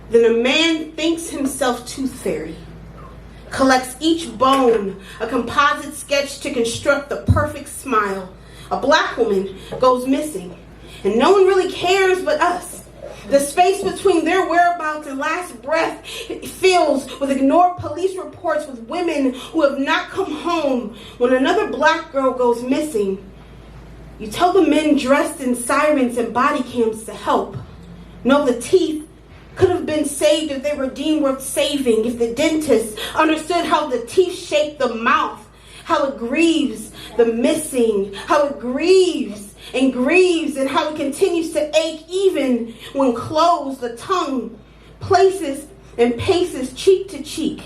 Then a man thinks himself tooth fairy, collects each bone, a composite sketch to construct the perfect smile. A black woman goes missing, and no one really cares but us. The space between their whereabouts and last breath fills with ignored police reports with women who have not come home. When another black girl goes missing, you tell the men dressed in sirens and body cams to help. No, the teeth could have been saved if they were deemed worth saving, if the dentist understood how the teeth shape the mouth, how it grieves the missing, how it grieves and grieves and how it continues to ache even when closed. The tongue places and paces cheek to cheek,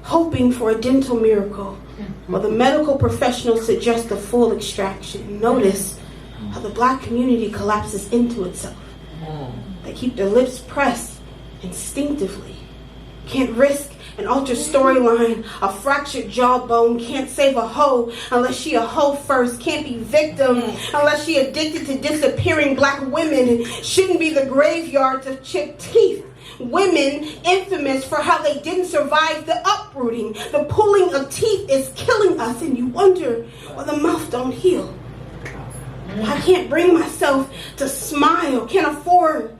hoping for a dental miracle, while the medical professionals suggest a full extraction. Notice how the Black community collapses into itself. They keep their lips pressed instinctively. Can't risk an altered storyline. A fractured jawbone can't save a hoe unless she a hoe first. Can't be victim unless she addicted to disappearing Black women. Shouldn't be the graveyards of chipped teeth. Women infamous for how they didn't survive the uprooting. The pulling of teeth is killing us, and you wonder why the mouth don't heal. I can't bring myself to smile. Can't afford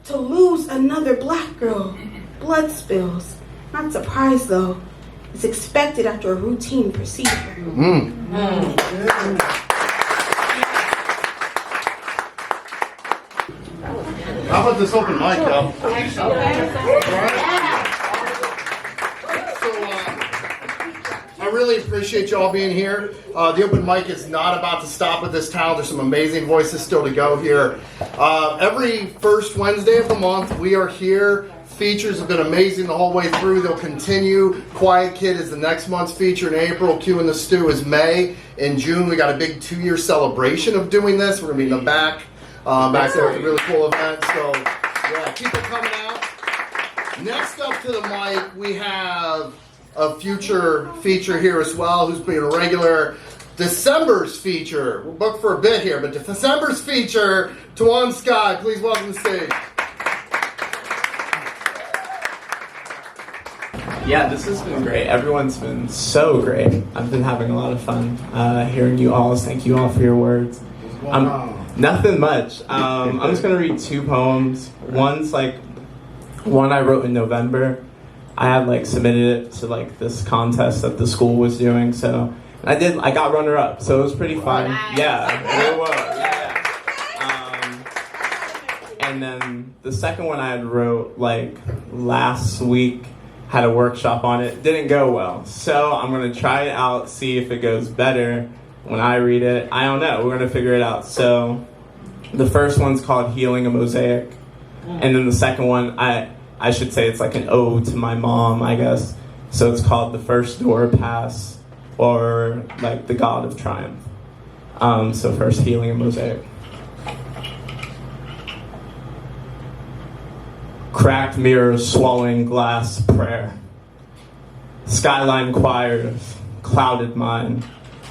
to lose another Black girl. Blood spills. Not surprised though. It's expected after a routine procedure. How about this open mic, though? I really appreciate y'all being here. The open mic is not about to stop with this town. There's some amazing voices still to go here. Every first Wednesday of the month, we are here. Features have been amazing the whole way through. They'll continue. Quiet Kid is the next month's feature in April. Q and the Stew is May. In June, we got a big 2-year celebration of doing this. We're going to be in the back there with a really cool event. So, yeah, keep it coming out. Next up to the mic, we have a future feature here as well, who's being a regular. December's feature. We're booked for a bit here, but December's feature, TaJuan sKai. Please welcome to the stage. Yeah, this has been great. Everyone's been so great. I've been having a lot of fun hearing you all. Thank you all for your words. Nothing much. I'm just going to read 2 poems. One's one I wrote in November. I had submitted it to this contest that the school was doing. So I got runner-up. So it was pretty fun. Yeah, it was. Yeah. And then the second one I had wrote last week. Had a workshop on it, didn't go well. So I'm gonna try it out, see if it goes better when I read it. I don't know, we're gonna figure it out. So the first one's called Healing a Mosaic. And then the second one, I should say it's an ode to my mom, I guess. So it's called The First Door Pass, or The God of Triumph. So first, Healing a Mosaic. Cracked mirrors, swallowing glass, prayer. Skyline choirs, clouded mind.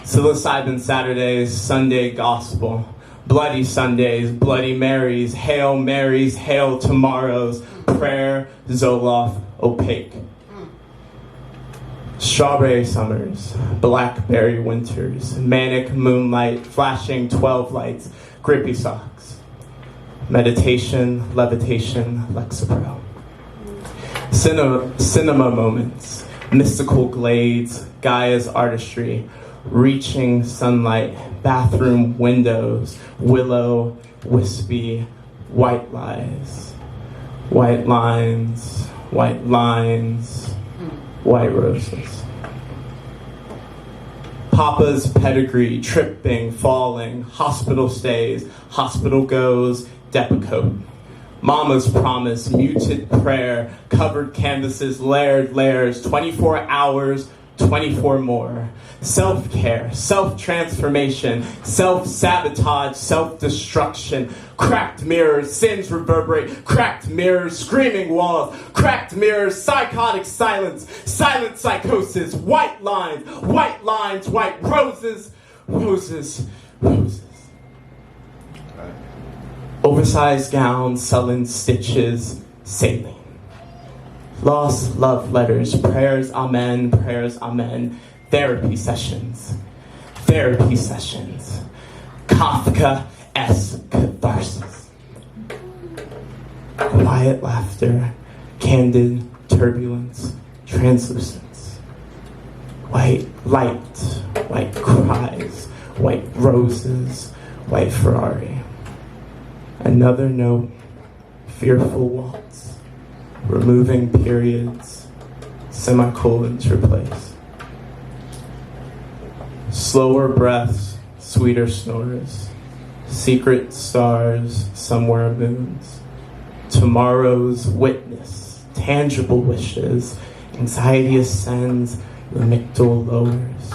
Psilocybin Saturdays, Sunday gospel. Bloody Sundays, Bloody Marys, Hail Marys, Hail Tomorrows. Prayer, Zoloft, opaque. Strawberry summers, blackberry winters. Manic moonlight, flashing 12 lights. Grippy socks. Meditation, levitation, Lexapro. Cinema moments, mystical glades, Gaia's artistry, reaching sunlight, bathroom windows, willow, wispy, white lies, white lines, white lines, white roses. Papa's pedigree, tripping, falling, hospital stays, hospital goes, Depakote. Mama's promise, muted prayer, covered canvases, layered layers, 24 hours, 24 more. Self-care, self-transformation, self-sabotage, self-destruction. Cracked mirrors, sins reverberate. Cracked mirrors, screaming walls. Cracked mirrors, psychotic silence. Silent psychosis, white lines, white roses, roses, roses. Oversized gowns, sullen stitches, saline. Lost love letters, prayers, amen, prayers, amen. Therapy sessions. Kafka-esque catharsis. Quiet laughter, candid turbulence, translucence. White light, white cries, white roses, white Ferrari. Another note, fearful waltz, removing periods, semicolons replace. Slower breaths, sweeter snores, secret stars, somewhere moons, tomorrow's witness, tangible wishes, anxiety ascends, the amygdala lowers,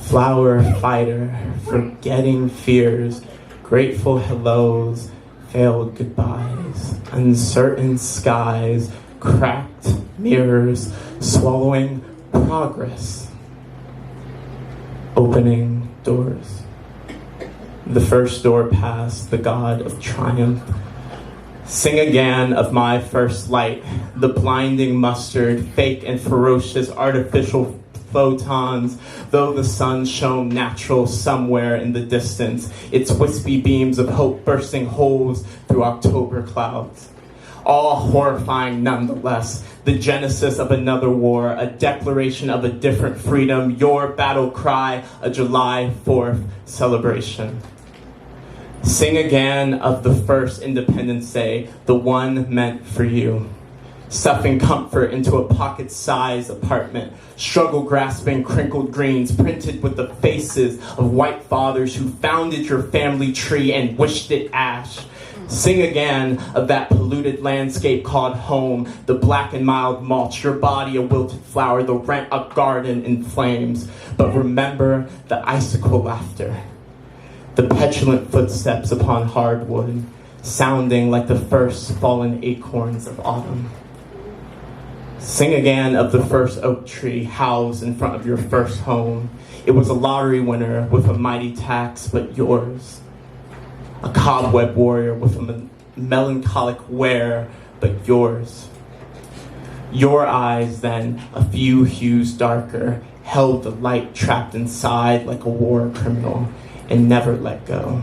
flower fighter, forgetting fears, grateful hellos, failed goodbyes, uncertain skies, cracked mirrors, swallowing progress, opening doors. The first door past, the god of triumph. Sing again of my first light, the blinding mustard, fake and ferocious artificial photons, though the sun shone natural somewhere in the distance, its wispy beams of hope bursting holes through October clouds. All horrifying nonetheless, the genesis of another war, a declaration of a different freedom, your battle cry, a July 4th celebration. Sing again of the first Independence Day, the one meant for you. Stuffing comfort into a pocket-sized apartment, struggle-grasping crinkled greens printed with the faces of white fathers who founded your family tree and wished it ash. Sing again of that polluted landscape called home, the black and mild mulch, your body a wilted flower, the rent a garden in flames. But remember the icicle laughter, the petulant footsteps upon hardwood, sounding like the first fallen acorns of autumn. Sing again of the first oak tree housed in front of your first home. It was a lottery winner with a mighty tax, but yours. A cobweb warrior with a melancholic wear, but yours. Your eyes, then, a few hues darker, held the light trapped inside like a war criminal, and never let go.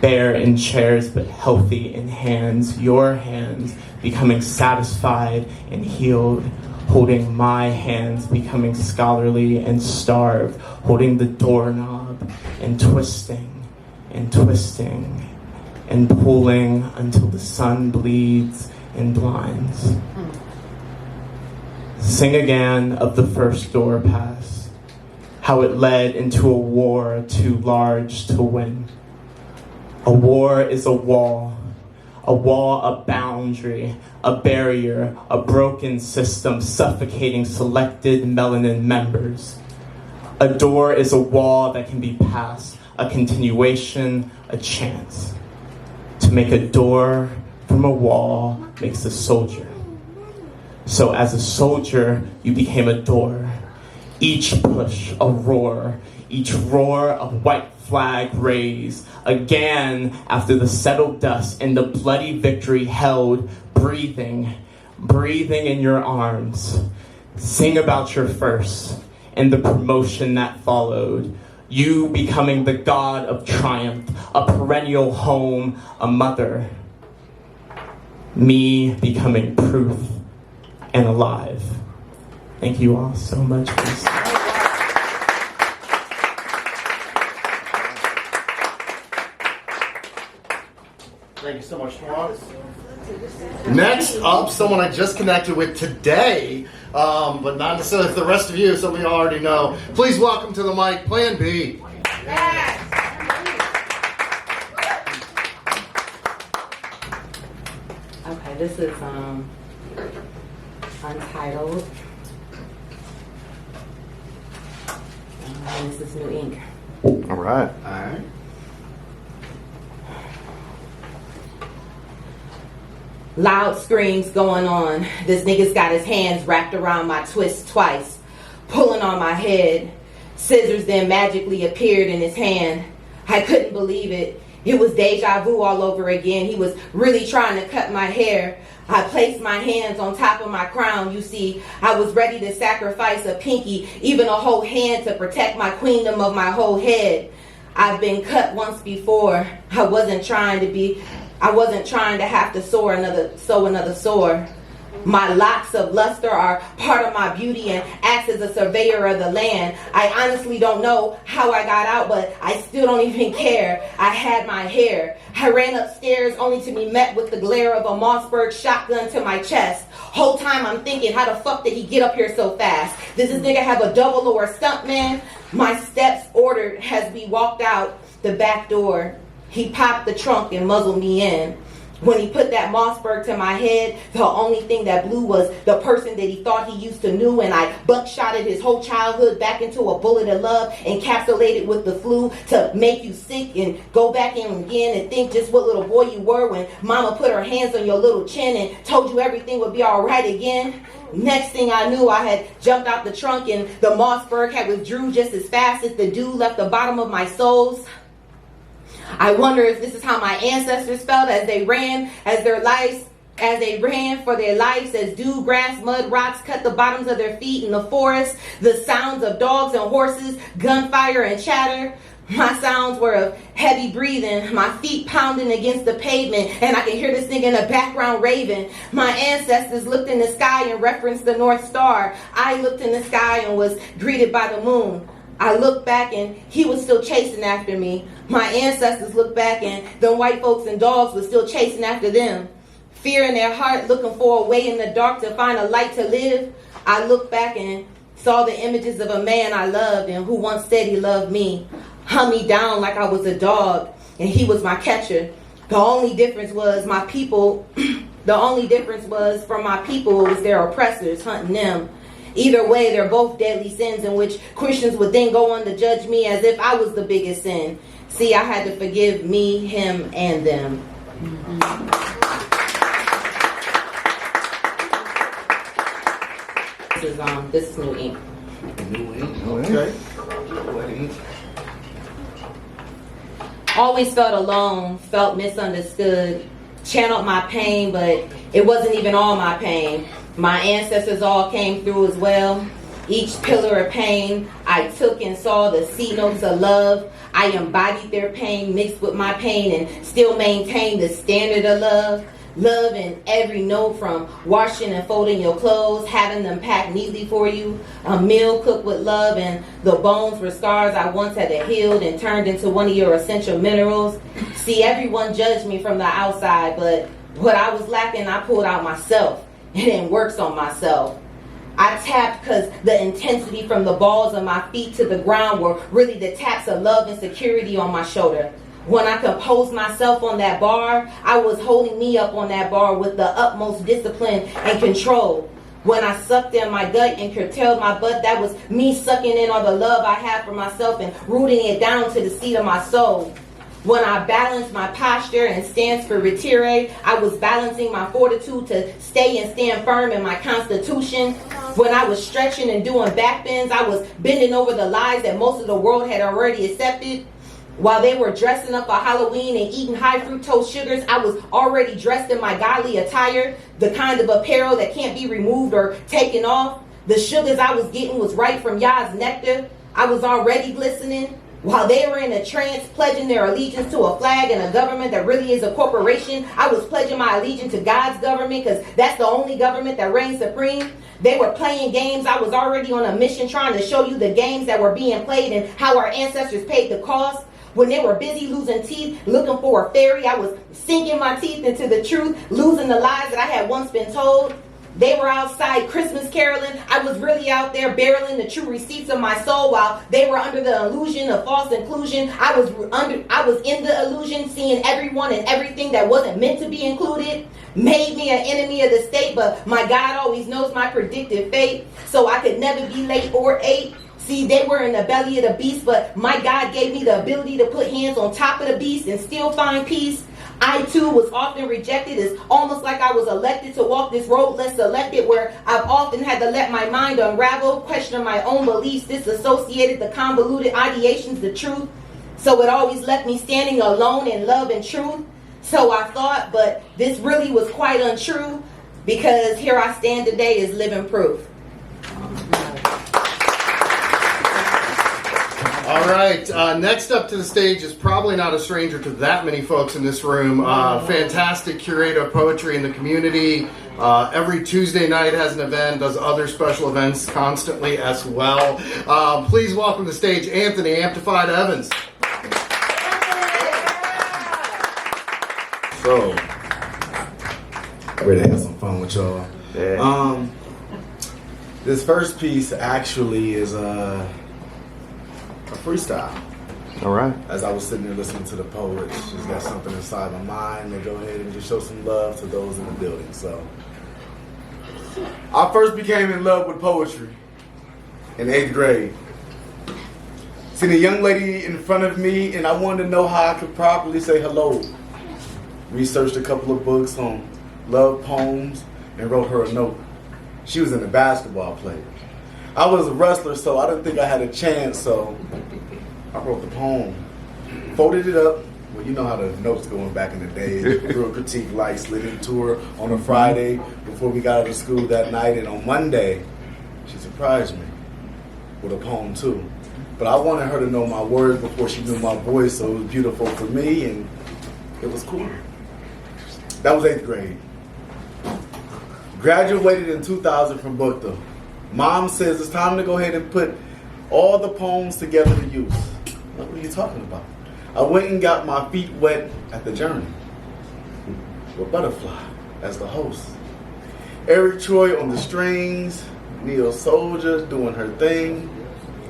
Bare in chairs, but healthy in hands, your hands becoming satisfied and healed, holding my hands, becoming scholarly and starved, holding the doorknob and twisting and twisting and pulling until the sun bleeds and blinds. Sing again of the first door pass, how it led into a war too large to win. A war is a wall, a boundary, a barrier, a broken system suffocating selected melanin members. A door is a wall that can be passed, a continuation, a chance. To make a door from a wall makes a soldier. So as a soldier, you became a door. Each push, a roar. Each roar, a white flag raised. Again, after the settled dust and the bloody victory held, breathing in your arms. Sing about your first and the promotion that followed. You becoming the god of triumph, a perennial home, a mother. Me becoming proof and alive. Thank you all so much for this. Thank you so much, TaJuan. Next up, someone I just connected with today, but not necessarily for the rest of you, some of you already know. Please welcome to the mic, Plan B. Yes. Okay, this is Untitled. And this is new ink. All right. Loud screams going on. This nigga's got his hands wrapped around my twist twice, pulling on my head. Scissors then magically appeared in his hand. I couldn't believe it. It was deja vu all over again. He was really trying to cut my hair. I placed my hands on top of my crown. You see, I was ready to sacrifice a pinky, even a whole hand to protect my queendom of my whole head. I've been cut once before. I wasn't trying to have to sew another sore. My locks of luster are part of my beauty and acts as a surveyor of the land. I honestly don't know how I got out, but I still don't even care. I had my hair. I ran upstairs only to be met with the glare of a Mossberg shotgun to my chest. Whole time I'm thinking, how the fuck did he get up here so fast? Does this nigga have a double or a stunt man? My steps ordered as we walked out the back door. He popped the trunk and muzzled me in. When he put that Mossberg to my head, the only thing that blew was the person that he thought he used to knew, and I buckshotted his whole childhood back into a bullet of love, encapsulated with the flu to make you sick and go back in again and think just what little boy you were when mama put her hands on your little chin and told you everything would be all right again. Next thing I knew, I had jumped out the trunk and the Mossberg had withdrew just as fast as the dew left the bottom of my soles. I wonder if this is how my ancestors felt as they ran for their lives, as dew, grass, mud, rocks cut the bottoms of their feet in the forest, the sounds of dogs and horses, gunfire and chatter. My sounds were of heavy breathing, my feet pounding against the pavement, and I could hear this thing in the background raving. My ancestors looked in the sky and referenced the North Star. I looked in the sky and was greeted by the moon. I looked back and he was still chasing after me. My ancestors looked back and the white folks and dogs were still chasing after them. Fear in their heart, looking for a way in the dark to find a light to live. I looked back and saw the images of a man I loved and who once said he loved me. Hung me down like I was a dog and he was my catcher. The only difference was from my people was their oppressors hunting them. Either way, they're both deadly sins in which Christians would then go on to judge me as if I was the biggest sin. See, I had to forgive me, him, and them. This is new ink. New ink, okay. Always felt alone, felt misunderstood, channeled my pain, but it wasn't even all my pain. My ancestors all came through as well. Each pillar of pain I took and saw the C notes of love. I embodied their pain mixed with my pain and still maintained the standard of love. Love in every note, from washing and folding your clothes, having them packed neatly for you, a meal cooked with love, and the bones were scars I once had healed and turned into one of your essential minerals. See, everyone judged me from the outside, but what I was lacking, I pulled out myself. It then works on myself. I tapped because the intensity from the balls of my feet to the ground were really the taps of love and security on my shoulder. When I composed myself on that bar, I was holding me up on that bar with the utmost discipline and control. When I sucked in my gut and curtailed my butt, that was me sucking in all the love I had for myself and rooting it down to the seat of my soul. When I balanced my posture and stance for retire, I was balancing my fortitude to stay and stand firm in my constitution. When I was stretching and doing back bends, I was bending over the lies that most of the world had already accepted. While they were dressing up for Halloween and eating high fructose sugars, I was already dressed in my godly attire, the kind of apparel that can't be removed or taken off. The sugars I was getting was right from Yah's nectar. I was already glistening. While they were in a trance, pledging their allegiance to a flag and a government that really is a corporation, I was pledging my allegiance to God's government because that's the only government that reigns supreme. They were playing games. I was already on a mission trying to show you the games that were being played and how our ancestors paid the cost. When they were busy losing teeth, looking for a fairy, I was sinking my teeth into the truth, losing the lies that I had once been told. They were outside Christmas caroling. I was really out there barreling the true receipts of my soul while they were under the illusion of false inclusion. I was in the illusion, seeing everyone and everything that wasn't meant to be included. Made me an enemy of the state, but my God always knows my predicted fate, so I could never be late or late. See, they were in the belly of the beast, but my God gave me the ability to put hands on top of the beast and still find peace. I too was often rejected. It's almost like I was elected to walk this road less selected, where I've often had to let my mind unravel, question my own beliefs, disassociated the convoluted ideations, the truth. So it always left me standing alone in love and truth. So I thought, but this really was quite untrue, because here I stand today as living proof. All right, next up to the stage is probably not a stranger to that many folks in this room. Fantastic curator of poetry in the community. Every Tuesday night has an event, does other special events constantly as well. Please welcome to the stage Anthony Amptified Evans. So, ready to have some fun with y'all. Yeah. This first piece actually is a freestyle. All right. As I was sitting there listening to the poets, just got something inside my mind to go ahead and just show some love to those in the building. So, I first became in love with poetry in 8th grade. Seen a young lady in front of me, and I wanted to know how I could properly say hello. Researched a couple of books on love poems and wrote her a note. She was in a basketball player. I was a wrestler, so I didn't think I had a chance, so I wrote the poem, folded it up. Well, you know how the notes going back in the day. Real critique light, slid into her on a Friday before we got out of school that night, and on Monday, she surprised me with a poem too. But I wanted her to know my words before she knew my voice, so it was beautiful for me, and it was cool. That was 8th grade. Graduated in 2000 from Göttl. Mom says it's time to go ahead and put all the poems together to use. What are you talking about? I went and got my feet wet at the Journey with Butterfly as the host. Eric Troy on the strings, Neo Soldier doing her thing,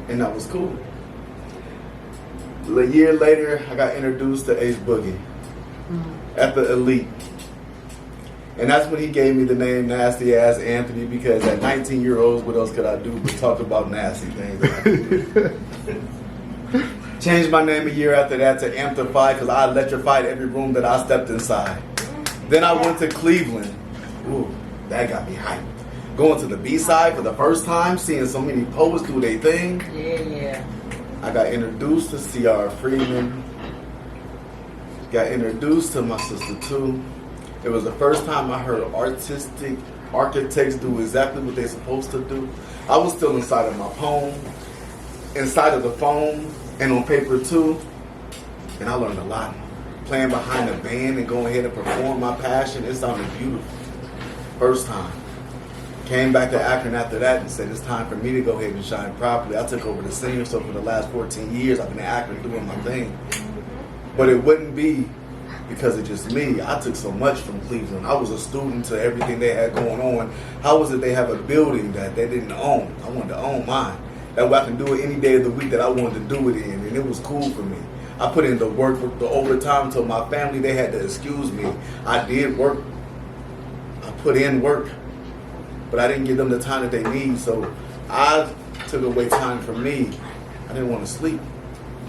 and that was cool. A year later, I got introduced to Ace Boogie at the Elite. And that's when he gave me the name Nasty Ass Anthony, because at 19-year-olds, what else could I do but talk about nasty things that I could do? Changed my name a year after that to Amptified, because I electrified every room that I stepped inside. Then I went to Cleveland. Ooh, that got me hyped. Going to the B-side for the first time, seeing so many poets do their thing. Yeah. I got introduced to C.R. Freeman. Got introduced to my sister too. It was the first time I heard artistic architects do exactly what they're supposed to do. I was still inside of my poem, inside of the phone, and on paper too. And I learned a lot. Playing behind the band and going ahead and perform my passion, it sounded beautiful. First time. Came back to Akron after that and said it's time for me to go ahead and shine properly. I took over the senior, so for the last 14 years I've been in Akron doing my thing. But it wouldn't be because of just me. I took so much from Cleveland. I was a student to everything they had going on. How was it they have a building that they didn't own? I wanted to own mine. That way I can do it any day of the week that I wanted to do it in, and it was cool for me. I put in the work, the overtime, till my family, they had to excuse me. I did work. I put in work, but I didn't give them the time that they need, so I took away time from me. I didn't want to sleep.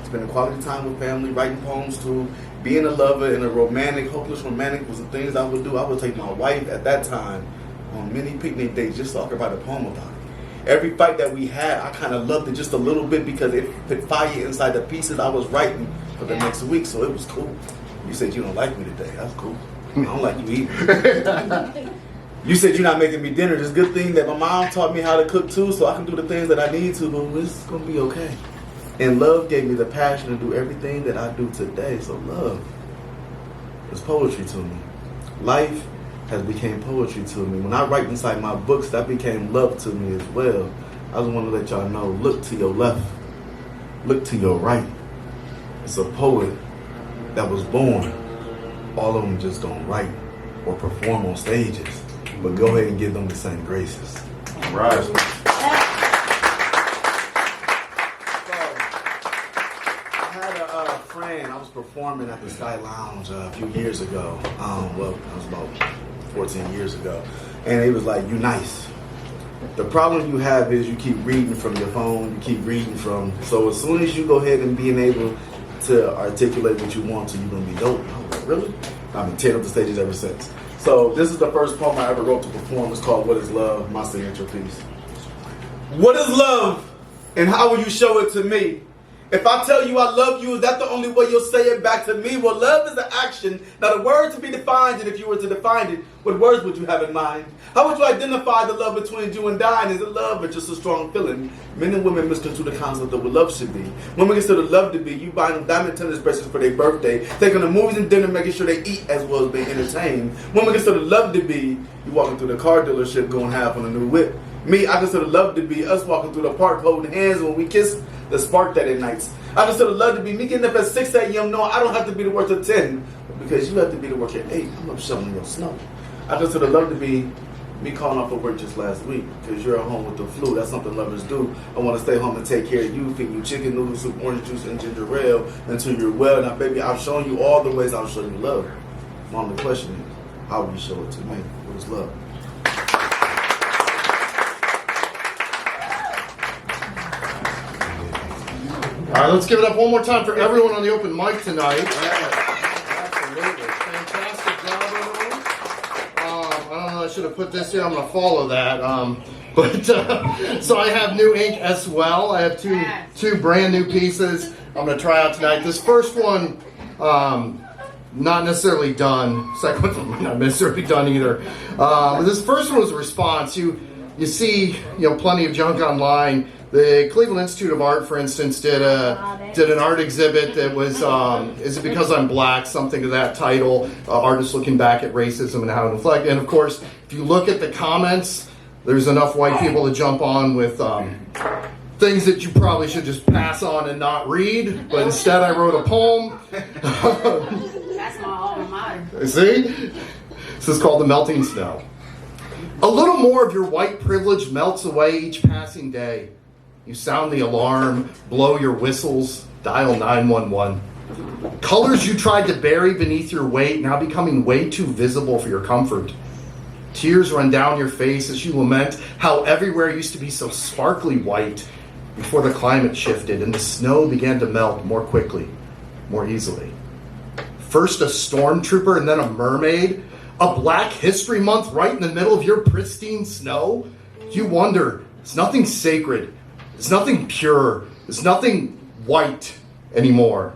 Spending quality time with family, writing poems too, being a lover and a romantic, hopeless romantic was the things I would do. I would take my wife at that time on many picnic dates just so I could write a poem about it. Every fight that we had, I kind of loved it just a little bit because it put fire inside the pieces I was writing for the next week, so it was cool. You said you don't like me today. That's cool. I don't like you either. You said you're not making me dinner. It's a good thing that my mom taught me how to cook too, so I can do the things that I need to, but it's going to be okay. And love gave me the passion to do everything that I do today. So love is poetry to me. Life has become poetry to me. When I write inside my books, that became love to me as well. I just want to let y'all know, look to your left, look to your right. It's a poet that was born. All of them just don't write or perform on stages, but go ahead and give them the same graces. All right. I was performing at the sKai Lounge a few years ago. Well, that was about 14 years ago. And it was like, you nice. The problem you have is you keep reading from your phone, you keep reading from, so as soon as you go ahead and being able to articulate what you want to, you're going to be dope. I was like, really? I've been tearing up the stages ever since. So this is the first poem I ever wrote to perform. It's called What is Love? My signature piece. What is love? And how will you show it to me? If I tell you I love you, is that the only way you'll say it back to me? Well, love is an action, not a word to be defined. And if you were to define it, what words would you have in mind? How would you identify the love between you and I? And is it love or just a strong feeling? Men and women misconstrue the concept of what love should be. Women consider love to be you buying them diamond tennis bracelets for their birthday, taking them movies and dinner, making sure they eat as well as being entertained. Women consider love to be you walking through the car dealership going half on a new whip. Me, I consider love to be us walking through the park holding hands when we kiss, the spark that ignites. I consider love to be me getting up at 6 a.m. knowing I don't have to be to work till 10, because you have to be to work at 8. I'm up shoveling your snow. I consider love to be me calling off of work just last week because you're at home with the flu. That's something lovers do. I want to stay home and take care of you, feed you chicken noodle soup, orange juice, and ginger ale until you're well. Now, baby, I've shown you all the ways I'll show you love. Mom, the question is, how will you show it to me? What is love? All right, let's give it up one more time for everyone on the open mic tonight. Absolutely. Fantastic job, everyone. I don't know, I should have put this here. I'm going to follow that. So I have new ink as well. I have two brand new pieces I'm going to try out tonight. This first one, not necessarily done. Second one, not necessarily done either. But this first one was a response. You see, plenty of junk online. The Cleveland Institute of Art, for instance, did an art exhibit that was "Is It Because I'm Black?" Something to that title. Artists looking back at racism and how it reflects. And of course, if you look at the comments, there's enough white people to jump on with things that you probably should just pass on and not read. But instead, I wrote a poem. That's my alma mater. See? This is called The Melting Snow. A little more of your white privilege melts away each passing day. You sound the alarm, blow your whistles, dial 911. Colors you tried to bury beneath your weight now becoming way too visible for your comfort. Tears run down your face as you lament how everywhere used to be so sparkly white before the climate shifted and the snow began to melt more quickly, more easily. First a stormtrooper and then a mermaid. A Black History Month right in the middle of your pristine snow? You wonder, it's nothing sacred. It's nothing pure. It's nothing white anymore.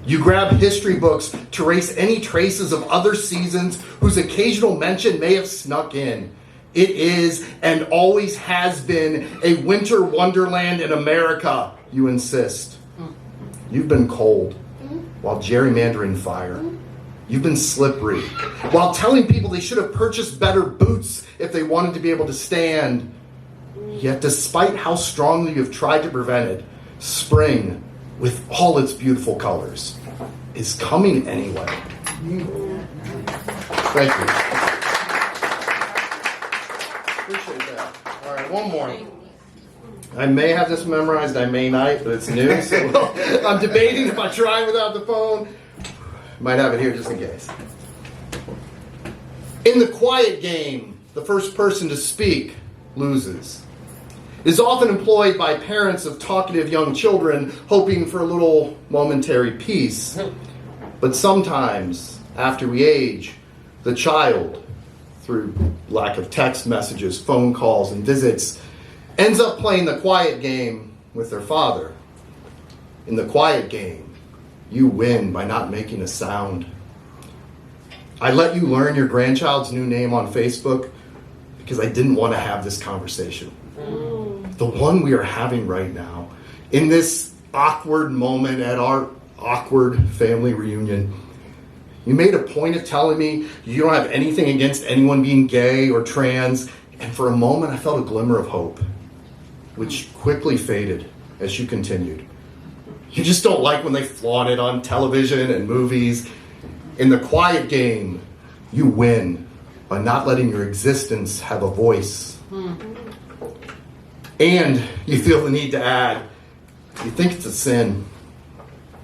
You grab history books to erase any traces of other seasons whose occasional mention may have snuck in. It is and always has been a winter wonderland in America, you insist. You've been cold while gerrymandering fire. You've been slippery while telling people they should have purchased better boots if they wanted to be able to stand. Yet despite how strongly you've tried to prevent it, spring, with all its beautiful colors, is coming anyway. Thank you. Appreciate that. All right, one more. I may have this memorized, I may not, but it's new, so I'm debating if I try without the phone. Might have it here just in case. In the quiet game, the first person to speak loses. It is often employed by parents of talkative young children hoping for a little momentary peace. But sometimes, after we age, the child, through lack of text messages, phone calls, and visits, ends up playing the quiet game with their father. In the quiet game, you win by not making a sound. I let you learn your grandchild's new name on Facebook because I didn't want to have this conversation. The one we are having right now, in this awkward moment at our awkward family reunion. You made a point of telling me you don't have anything against anyone being gay or trans, and for a moment I felt a glimmer of hope, which quickly faded as you continued. You just don't like when they flaunt it on television and movies. In the quiet game, you win by not letting your existence have a voice. And you feel the need to add, you think it's a sin.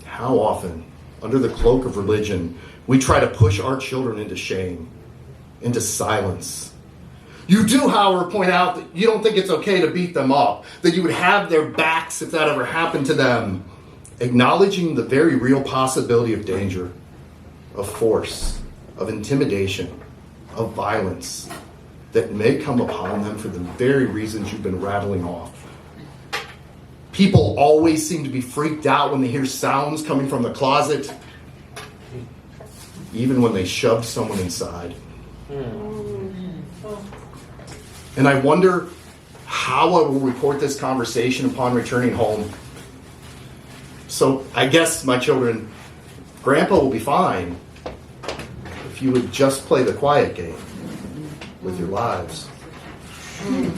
How often, under the cloak of religion, we try to push our children into shame, into silence. You do, however, point out that you don't think it's okay to beat them up, that you would have their backs if that ever happened to them, acknowledging the very real possibility of danger, of force, of intimidation, of violence that may come upon them for the very reasons you've been rattling off. People always seem to be freaked out when they hear sounds coming from the closet, even when they shoved someone inside. And I wonder how I will report this conversation upon returning home. So I guess, my children, Grandpa will be fine if you would just play the quiet game with your lives. Thank you.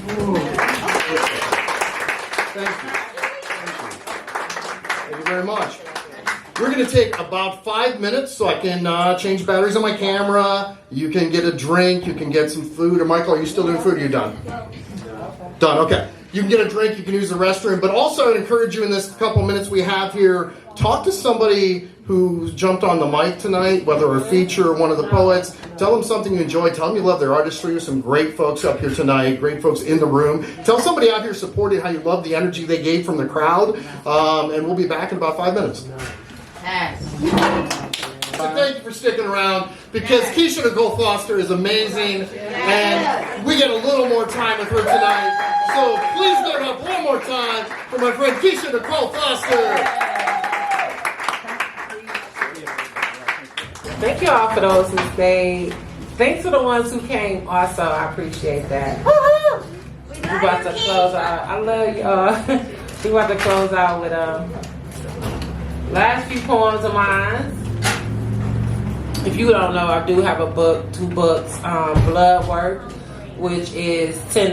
Thank you very much. We're going to take about 5 minutes so I can change batteries on my camera. You can get a drink. You can get some food. Or Michael, are you still doing food? Or are you done? Done. Okay. You can get a drink. You can use the restroom. But also, I'd encourage you in this couple minutes we have here, talk to somebody who jumped on the mic tonight, whether a feature or one of the poets. Tell them something you enjoy. Tell them you love their artistry. There's some great folks up here tonight, great folks in the room. Tell somebody out here supporting how you love the energy they gave from the crowd. And we'll be back in about 5 minutes. So thank you for sticking around, because Kisha Nicole Foster is amazing, and we get a little more time with her tonight. So please give it up one more time for my friend Kisha Nicole Foster. Thank you all for those who stayed. Thanks to the ones who came also. I appreciate that. We're about to close out. I love y'all. We're about to close out with last few poems of mine. If you don't know, I do have a book, 2 books, Blood Work, which is $10.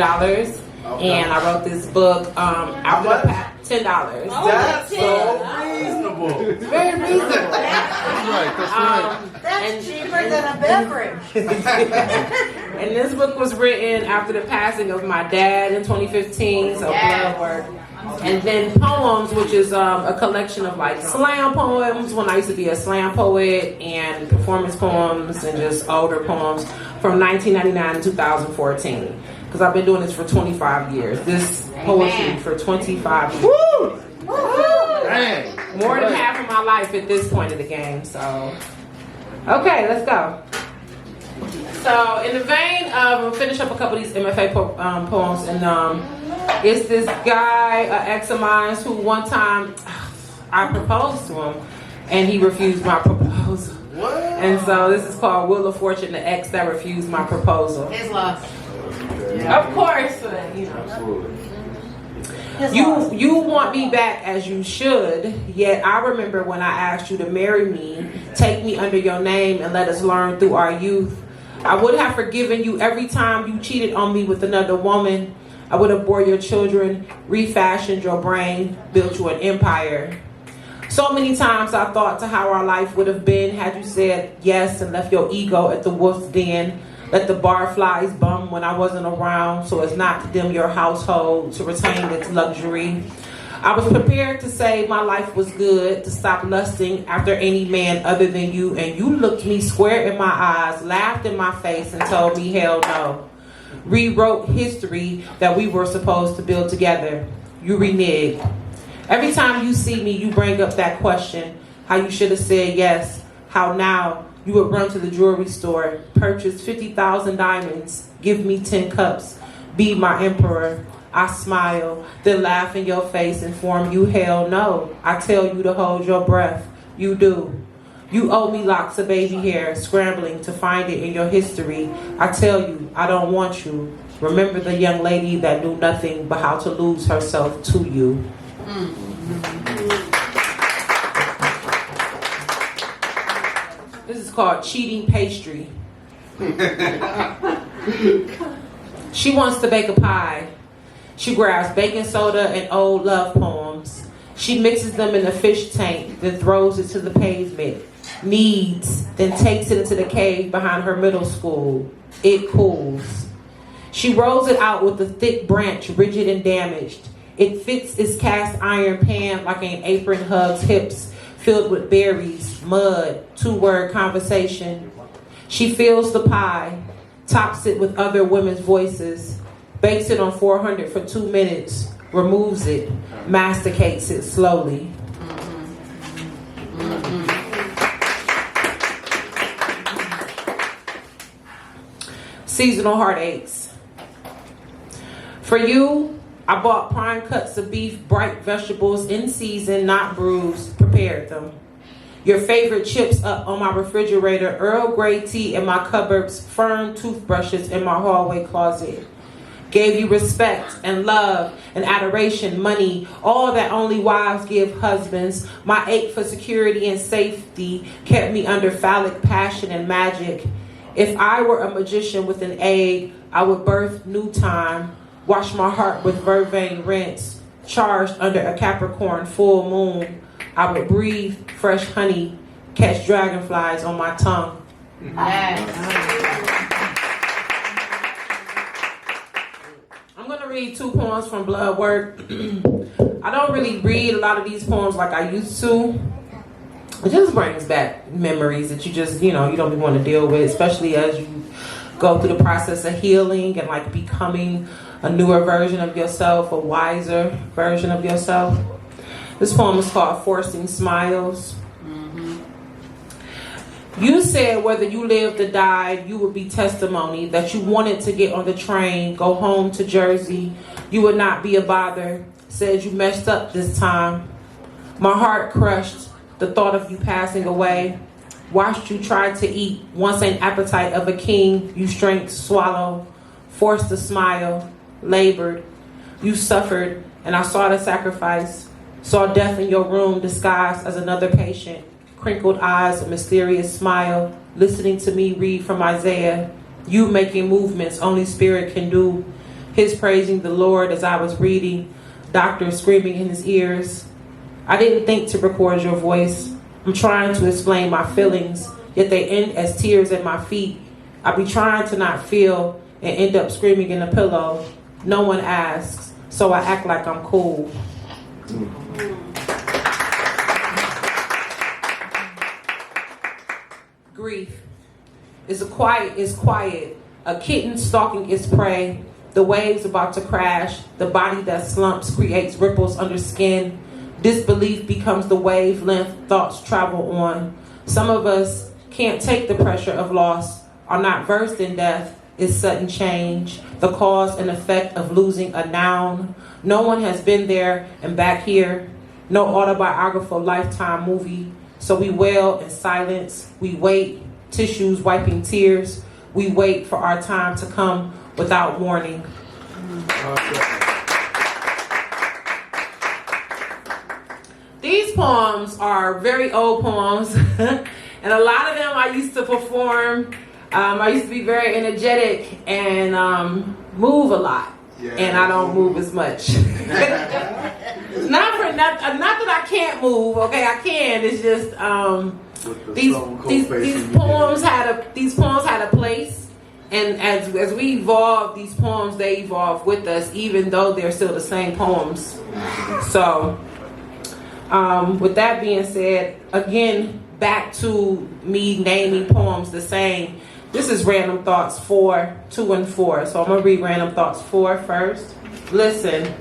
And I wrote this book after the $10. That's so reasonable. It's very reasonable. That's right. That's cheaper than a beverage. And this book was written after the passing of my dad in 2015, so Blood Work. And then Poems, which is a collection of like slam poems when I used to be a slam poet, and performance poems and just older poems from 1999 to 2014. Because I've been doing this for 25 years. This poetry for 25 years. Woo! Dang. More than half of my life at this point of the game. So, okay, let's go. So, in the vein of, we'll finish up a couple of these MFA poems, and it's this guy, an ex of mine, who one time I proposed to him, and he refused my proposal. What? And so this is called Wheel of Fortune, the ex that refused my proposal. His loss. Of course, you know. You want me back as you should, yet I remember when I asked you to marry me, take me under your name, and let us learn through our youth. I would have forgiven you every time you cheated on me with another woman. I would have bore your children, refashioned your brain, built you an empire. So many times I thought to how our life would have been had you said yes and left your ego at the wolf's den. Let the barflies bum when I wasn't around so as not to dim your household, to retain its luxury. I was prepared to say my life was good, to stop lusting after any man other than you, and you looked me square in my eyes, laughed in my face, and told me hell no. Rewrote history that we were supposed to build together. You reneged. Every time you see me, you bring up that question, how you should have said yes, how now you would run to the jewelry store, purchase 50,000 diamonds, give me 10 cups, be my emperor. I smile, then laugh in your face, inform you hell no. I tell you to hold your breath. You do. You owe me locks of baby hair, scrambling to find it in your history. I tell you, I don't want you. Remember the young lady that knew nothing but how to lose herself to you. This is called Cheating Pastry. She wants to bake a pie. She grabs baking soda and old love poems. She mixes them in a fish tank, then throws it to the pavement. Kneads, then takes it into the cave behind her middle school. It cools. She rolls it out with a thick branch, rigid and damaged. It fits its cast iron pan like an apron hugs hips, filled with berries, mud, 2-word conversation. She fills the pie, tops it with other women's voices, bakes it on 400 for 2 minutes, removes it, masticates it slowly. Seasonal heartaches. For you, I bought prime cuts of beef, bright vegetables in season, not bruised, prepared them. Your favorite chips up on my refrigerator, Earl Grey tea in my cupboards, firm toothbrushes in my hallway closet. Gave you respect and love and adoration, money, all that only wives give husbands. My ache for security and safety kept me under phallic passion and magic. If I were a magician with an egg, I would birth new time, wash my heart with vervain rinse, charged under a Capricorn full moon, I would breathe fresh honey, catch dragonflies on my tongue. I'm going to read 2 poems from Blood Work. I don't really read a lot of these poems like I used to. It just brings back memories that you just, you don't even want to deal with, especially as you go through the process of healing and like becoming a newer version of yourself, a wiser version of yourself. This poem is called Forcing Smiles. You said whether you lived or died, you would be testimony that you wanted to get on the train, go home to Jersey. You would not be a bother. Said you messed up this time. My heart crushed the thought of you passing away. Watched you try to eat once an appetite of a king. You strained to swallow, forced to smile, labored. You suffered, and I saw the sacrifice. Saw death in your room disguised as another patient. Crinkled eyes, a mysterious smile, listening to me read from Isaiah. You making movements only spirit can do. His praising the Lord as I was reading. Doctor screaming in his ears. I didn't think to record your voice. I'm trying to explain my feelings, yet they end as tears at my feet. I be trying to not feel and end up screaming in a pillow. No one asks, so I act like I'm cool. Grief is quiet. A kitten stalking its prey. The waves about to crash. The body that slumps creates ripples under skin. Disbelief becomes the wavelength thoughts travel on. Some of us can't take the pressure of loss, are not versed in death. It's sudden change, the cause and effect of losing a noun. No one has been there and back here. No autobiographical Lifetime movie. So we wail in silence. We wait, tissues wiping tears. We wait for our time to come without warning. These poems are very old poems, and a lot of them I used to perform. I used to be very energetic and move a lot, and I don't move as much. not that I can't move. Okay, I can. It's just these poems had a place, and as we evolve, these poems they evolve with us, even though they're still the same poems. So. With that being said, again, back to me naming poems the same. This is Random Thoughts 4, 2, and 4. So I'm going to read Random Thoughts 4 first. Listen.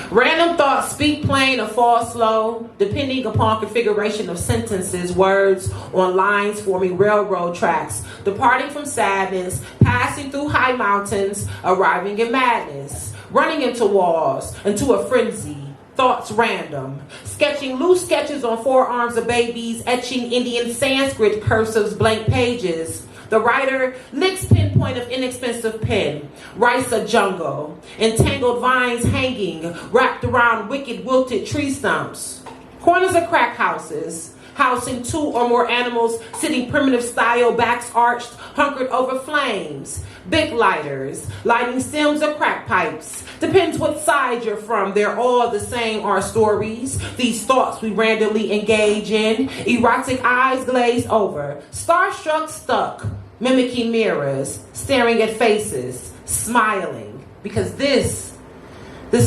Random thoughts speak plain or fall slow, depending upon configuration of sentences, words on lines forming railroad tracks, departing from sadness, passing through high mountains, arriving in madness, running into walls, into a frenzy. Thoughts random, sketching loose sketches on forearms of babies, etching Indian Sanskrit cursives, blank pages. The writer licks pinpoint of inexpensive pen, writes a jungle, entangled vines hanging, wrapped around wicked wilted tree stumps. Corners of crack houses, housing 2 or more animals, sitting primitive style, backs arched, hunkered over flames. Big lighters, lighting stems of crack pipes. Depends what side you're from, they're all the same, our stories. These thoughts we randomly engage in. Erotic eyes glaze over. Starstruck stuck, mimicking mirrors, staring at faces, smiling. Because this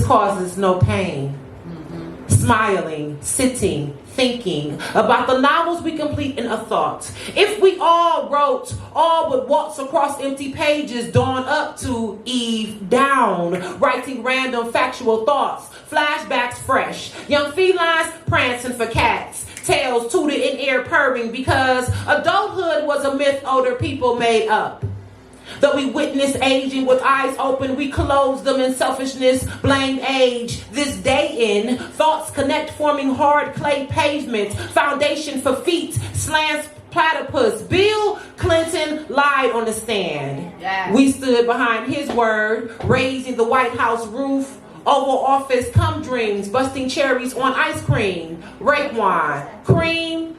causes no pain. Smiling, sitting, thinking about the novels we complete in a thought. If we all wrote, all would waltz across empty pages, dawn up to Eve down, writing random factual thoughts, flashbacks fresh, young felines prancing for cats, tails tooted in ear purring because adulthood was a myth older people made up. Though we witness aging with eyes open, we close them in selfishness, blame age. This day in, thoughts connect forming hard clay pavement, foundation for feet, slants platypus. Bill Clinton lied on the stand. Yeah. We stood behind his word, raising the White House roof, Oval Office cum dreams, busting cherries on ice cream, rape wine, cream,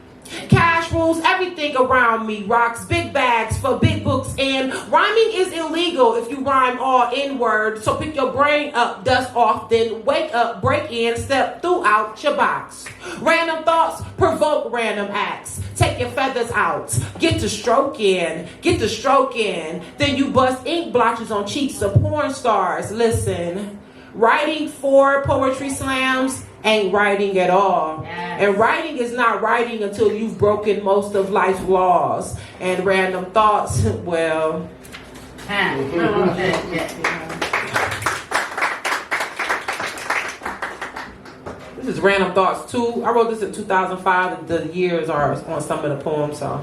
Cash rules everything around me. Rocks big bags for big books, and rhyming is illegal if you rhyme all N-word. So pick your brain up, dust off, then wake up, break in, step throughout your box. Random thoughts provoke random acts. Take your feathers out, get to stroking, then you bust ink blotches on cheeks of porn stars. Listen, writing for poetry slams ain't writing at all. Yes. And writing is not writing until you've broken most of life's laws. And random thoughts, well. This is Random Thoughts 2. I wrote this in 2005. The years are on some of the poems, so.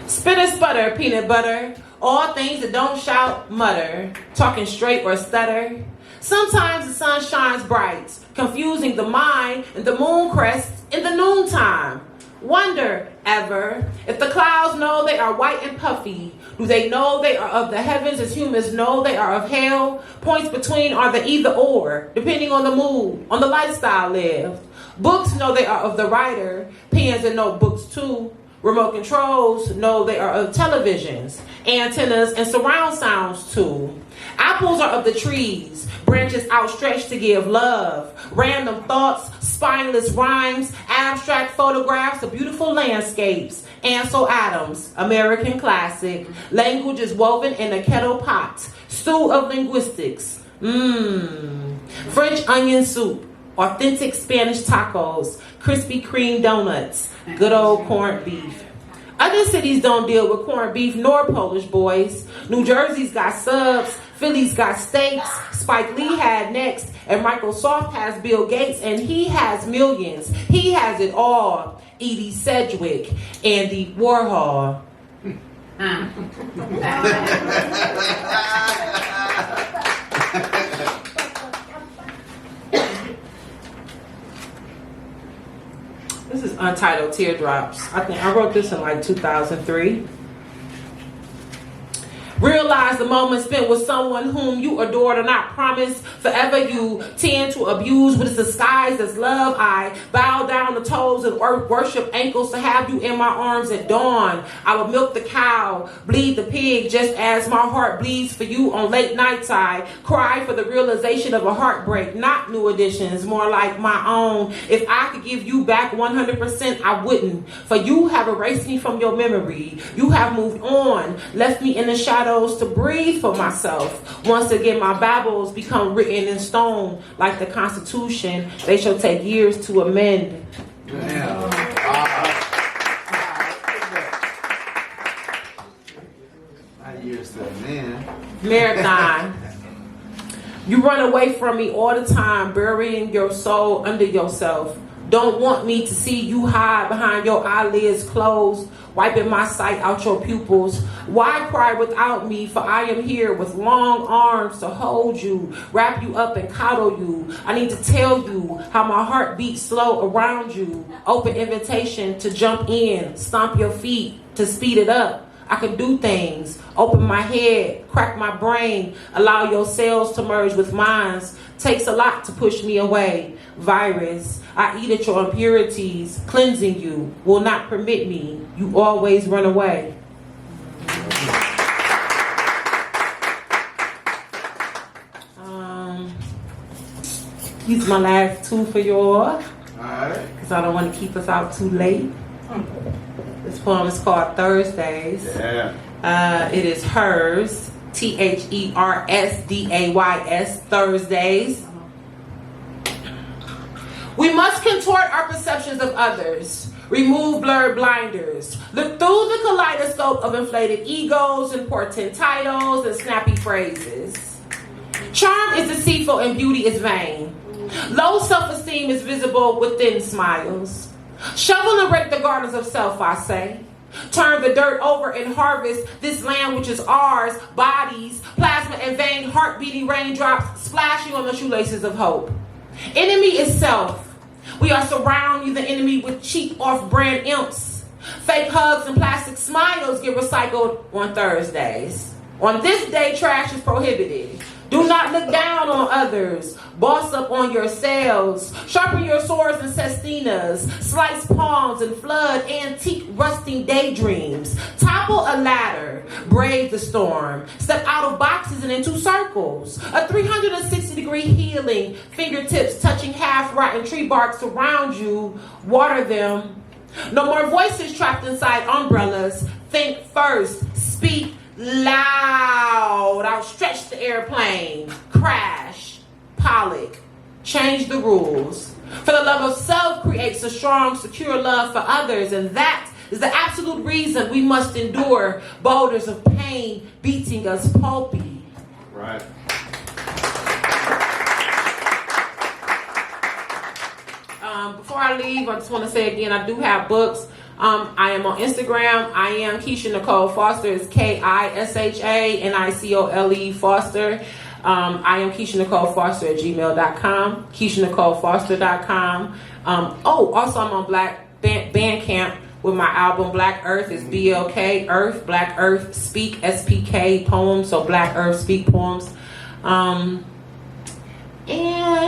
Spit and sputter, peanut butter. All things that don't shout, mutter. Talking straight or stutter. Sometimes the sun shines bright, confusing the mind, and the moon crests in the noontime. Wonder, ever, if the clouds know they are white and puffy. Do they know they are of the heavens as humans know they are of hell? Points between are the either or, depending on the mood, on the lifestyle lived. Books know they are of the writer, pens and notebooks too. Remote controls know they are of televisions, antennas, and surround sounds too. Apples are of the trees, branches outstretched to give love. Random thoughts, spineless rhymes, abstract photographs of beautiful landscapes. Ansel Adams, American classic. Language is woven in a kettle pot. Stew of linguistics. French onion soup. Authentic Spanish tacos. Krispy Kreme donuts. Good old corned beef. Other cities don't deal with corned beef nor Polish boys. New Jersey's got subs. Philly's got steaks. Spike Lee had next. And Microsoft has Bill Gates. And he has millions. He has it all. Edie Sedgwick. Andy Warhol. This is Untitled Teardrops. I think I wrote this in like 2003. Realize the moment spent with someone whom you adored or not promised forever you tend to abuse with its disguise as love. I bow down the toes and worship ankles to have you in my arms at dawn. I would milk the cow, bleed the pig just as my heart bleeds for you on late nights. I cry for the realization of a heartbreak, not new additions, more like my own. If I could give you back 100%, I wouldn't. For you have erased me from your memory. You have moved on, left me in the shadow to breathe for myself. Once again, my babbles become written in stone like the Constitution. They shall take years to amend. Not years to amend. Marathon. You run away from me all the time, burying your soul under yourself. Don't want me to see you hide behind your eyelids closed, wiping my sight out your pupils. Why cry without me? For I am here with long arms to hold you, wrap you up and coddle you. I need to tell you how my heart beats slow around you. Open invitation to jump in, stomp your feet to speed it up. I can do things, open my head, crack my brain, allow your cells to merge with mine. Takes a lot to push me away. Virus, I eat at your impurities, cleansing you, will not permit me. You always run away. These are my last two for you all. Alright. Because I don't want to keep us out too late. This poem is called Thursdays. Yeah. It is hers, Thersdays, Thursdays. We must contort our perceptions of others, remove blurred blinders, look through the kaleidoscope of inflated egos, important titles, and snappy phrases. Charm is deceitful and beauty is vain. Low self-esteem is visible within smiles. Shovel and rake the gardens of self, I say. Turn the dirt over and harvest this land which is ours, bodies, plasma and vein, heart-beating raindrops splashing on the shoelaces of hope. Enemy is self. We are surrounding the enemy with cheap off-brand imps. Fake hugs and plastic smiles get recycled on Thursdays. On this day, trash is prohibited. Do not look down on others. Boss up on yourselves. Sharpen your swords and sestinas. Slice palms and flood antique rusting daydreams. Topple a ladder. Brave the storm. Step out of boxes and into circles. A 360-degree healing. Fingertips touching half-rotten tree bark surround you. Water them. No more voices trapped inside umbrellas. Think first. Speak loud. Outstretch the airplane. Crash. Pollock. Change the rules. For the love of self creates a strong, secure love for others, and that is the absolute reason we must endure boulders of pain beating us pulpy. Right. Before I leave, I just want to say again, I do have books. I am on Instagram. I am Kisha Nicole Foster. It's KISHANICOLE Foster. I am Kisha Nicole Foster at gmail.com. KishaNicoleFoster.com. Also I'm on Bandcamp with my album Black Earth. It's BLK Earth, Black Earth Speak, SPK poems. So Black Earth Speak poems. And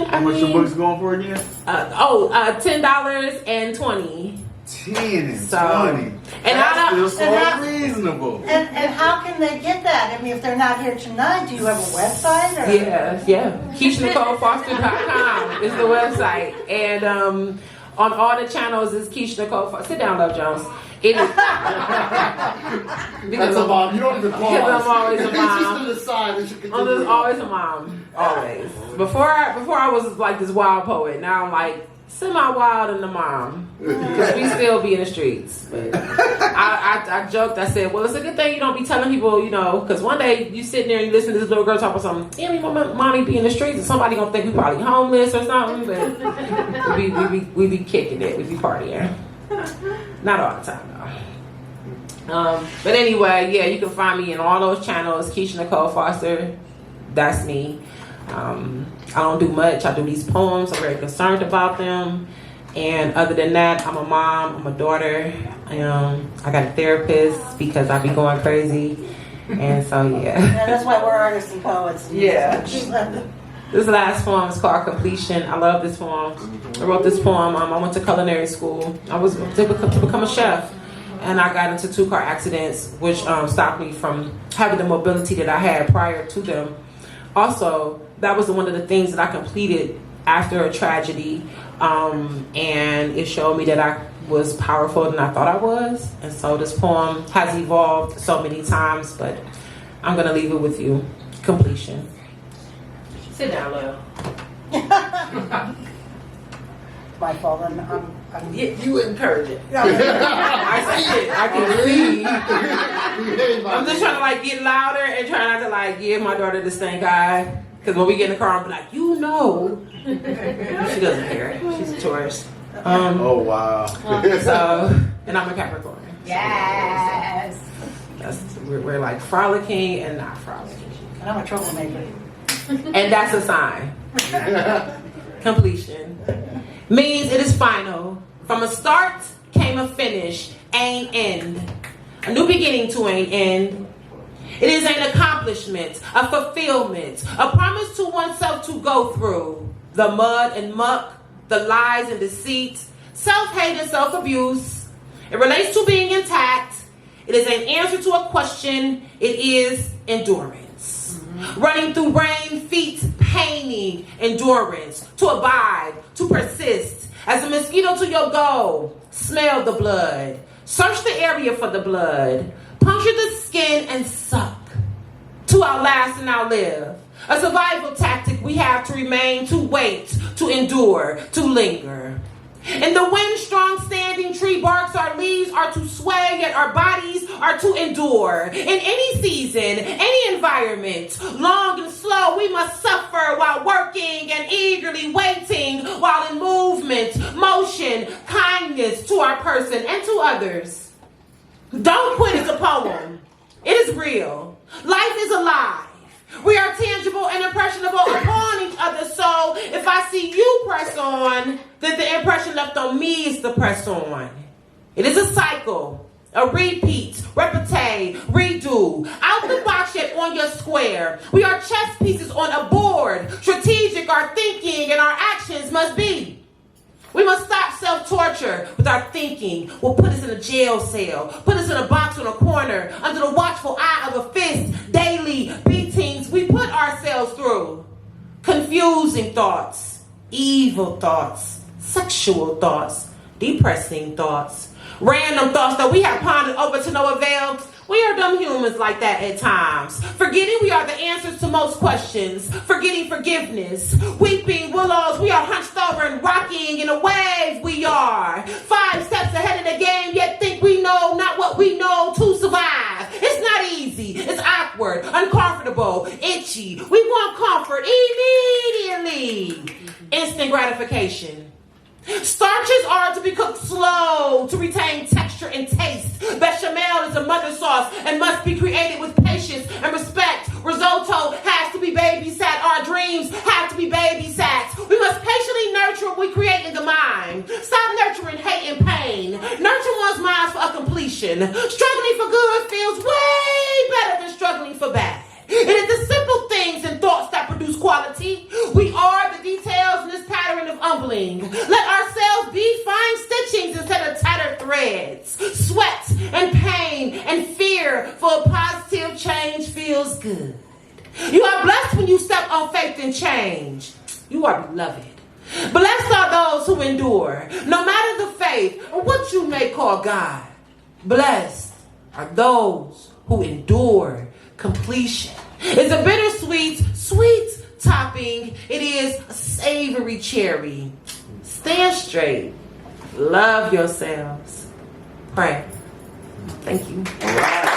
How much the book's going for again? $10 and $20. 10 and So, 20. and That's I- still so reasonable. And how can they get that? I mean, if they're not here tonight, do you have a website? Or? Yeah. KishaNicoleFoster.com is the website. And on all the channels is Kisha Nicole Foster. Sit down, Love Jones. It is. That's a mom. You don't even pause. Because I'm always a It's mom. just to the side. It should I'm continue. just always a mom. Always. Before I was like this wild poet. Now I'm like semi-wild and the mom. Because we still be in the streets. But I joked. I said, well, it's a good thing you don't be telling people, because one day you sitting there and you listen to this little girl talk about something. Yeah, we want mommy be in the streets, and somebody gonna think we probably homeless or something. But we be kicking it. We be partying. Not all the time though. But anyway, yeah, you can find me in all those channels. Kisha Nicole Foster. That's me. I don't do much. I do these poems. I'm very concerned about them. And other than that, I'm a mom. I'm a daughter. I got a therapist because I be going crazy. And so, yeah. Yeah, that's why we're artists and poets. Yeah. This last poem is called Completion. I love this poem. I wrote this poem. I went to culinary school. I was to become a chef. And I got into 2 car accidents, which stopped me from having the mobility that I had prior to them. Also, that was one of the things that I completed after a tragedy. And it showed me that I was powerful than I thought I was. And so this poem has evolved so many times, but I'm going to leave it with you. Completion. Sit down, love. My fault. You encourage it. I see it. I can see. I'm just trying to get louder and try not to give my daughter the sKai. Because when we get in the car, I'm like, She doesn't care. She's a tourist. Oh wow. And I'm a Capricorn. Yes. We're like frolicking and not frolicking. And I'm a troublemaker. And that's a sign. Completion means it is final. From a start came a finish, ain't end. A new beginning to an end. It is an accomplishment, a fulfillment, a promise to oneself to go through the mud and muck, the lies and deceit, self-hate and self-abuse. It relates to being intact. It is an answer to a question. It is endurance. Running through rain, feet, paining, endurance, to abide, to persist. As a mosquito to your goal, smell the blood. Search the area for the blood. Puncture the skin and suck. To outlast and outlive. A survival tactic we have to remain, to wait, to endure, to linger. In the wind, strong standing tree barks, our leaves are to sway, yet our bodies are to endure. In any season, any environment, long and slow, we must suffer while working and eagerly waiting, while in movement, motion, kindness to our person and to others. Don't quit is a poem. It is real. Life is alive. We are tangible and impressionable upon each other. So if I see you press on, then the impression left on me is to press on. It is a cycle, a repeat, repeat, redo. Out the box yet on your square. We are chess pieces on a board. Strategic our thinking and our actions must be. We must stop self-torture with our thinking. Will put us in a jail cell, put us in a box on a corner, under the watchful eye of a fist. Daily beatings we put ourselves through. Confusing thoughts, evil thoughts, sexual thoughts, depressing thoughts, random thoughts that we have pondered over to no avail. We are dumb humans like that at times. Forgetting we are the answers to most questions. Forgetting forgiveness. Weeping willows, we are hunched over and rocking in a wave we are. 5 steps ahead of the game, yet think we know not what we know to survive. It's not easy. It's awkward, uncomfortable, itchy. We want comfort immediately. Instant gratification. Starches are to be cooked slow to retain texture and taste. Bechamel is a mother sauce and must be created with patience and respect. Risotto has to be babysat. Our dreams have to be babysat. We must patiently nurture what we create in the mind. Stop nurturing hate and pain. Nurture one's mind for a completion. Struggling for good feels way better than struggling for bad. It is the simple things and thoughts that produce quality. We are the details in this pattern of umbling. Let ourselves be fine stitchings instead of tattered threads. Sweat and pain and fear for a positive change feels good. You are blessed when you step on faith and change. You are beloved. Blessed are those who endure, no matter the faith or what you may call God. Blessed are those who endure. Completion is a bittersweet, sweet topping. It is a savory cherry. Stand straight. Love yourselves. Pray. Thank you. All right.